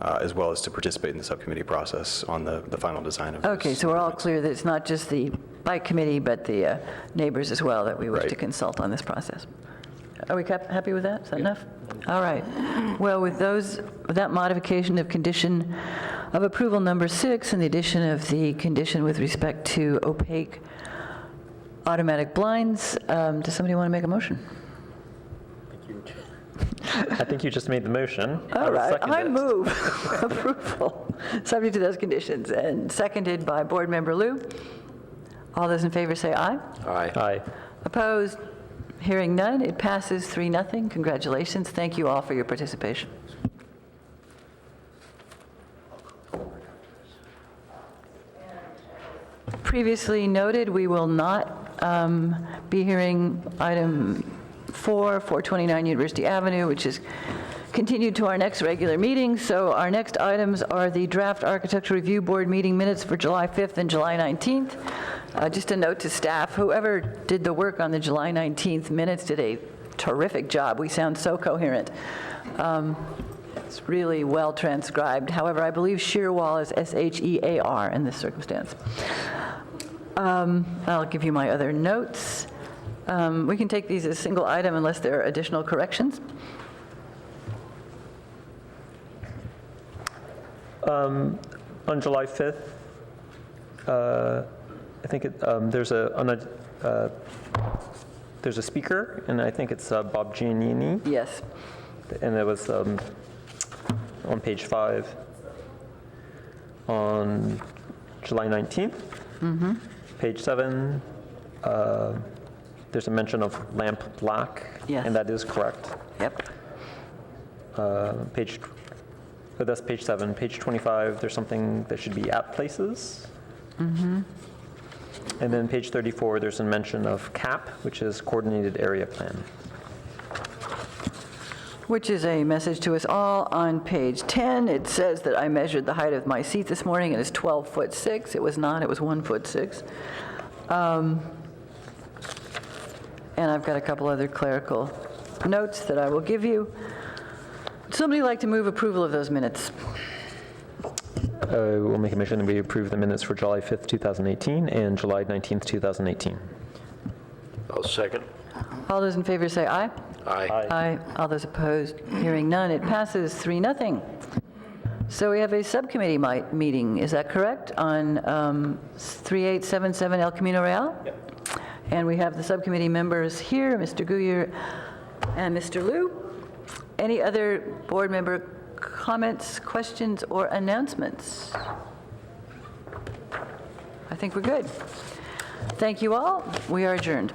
as well as to participate in the subcommittee process on the final design of this. Okay, so we're all clear that it's not just the bike committee, but the neighbors as well that we wish to Right. consult on this process. Are we happy with that? Is that enough? All right. Well, with that modification of condition of approval number 6 and the addition of the condition with respect to opaque automatic blinds, does somebody want to make a motion? I think you just made the motion. All right, second I it. move approval, subject to those conditions, and seconded by Board Member Liu. All those in favor say aye. Aye. Aye. Opposed? Hearing none, it passes 3-0. Congratulations. Thank you all for your participation. Previously noted, we will not be hearing item 429 University Avenue, which is continued to our next regular meeting. So our next items are the Draft Architecture Review Board meeting minutes for July 5th and July 19th. Just a note to staff, whoever did the work on the July 19th minutes did a terrific job. We sound so coherent. It's really well transcribed. However, I believe Shearwall is S-H-E-A-R in this circumstance. I'll give you my other notes. We can take these as a single item unless there are additional corrections. On July 5th, I think there's a speaker, and I think it's Bob Giannini, Yes. and it was on page 5. On July 19th, page 7, there's a mention of lamp black, Yes. and that is correct. Yep. That's page 7. Page 25, there's something that should be at places. And then page 34, there's a mention of CAP, which is Coordinated Area Plan. Which is a message to us all on page 10. It says that I measured the height of my seat this morning, and it's 12'6". It was not, it was 1'6". And I've got a couple other clerical notes that I will give you. Would somebody like to move approval of those minutes? We'll make a motion that we approve the minutes for July 5th, 2018, and July 19th, 2018. I'll second. All those in favor say aye. Aye. Aye. All those opposed, hearing none, it passes 3-0. So we have a subcommittee meeting, is that correct, on 3877 El Camino Real? Yep. And we have the subcommittee members here, Mr. Guyer and Mr. Liu. Any other board member comments, questions, or announcements? I think we're good. Thank you all. We are adjourned.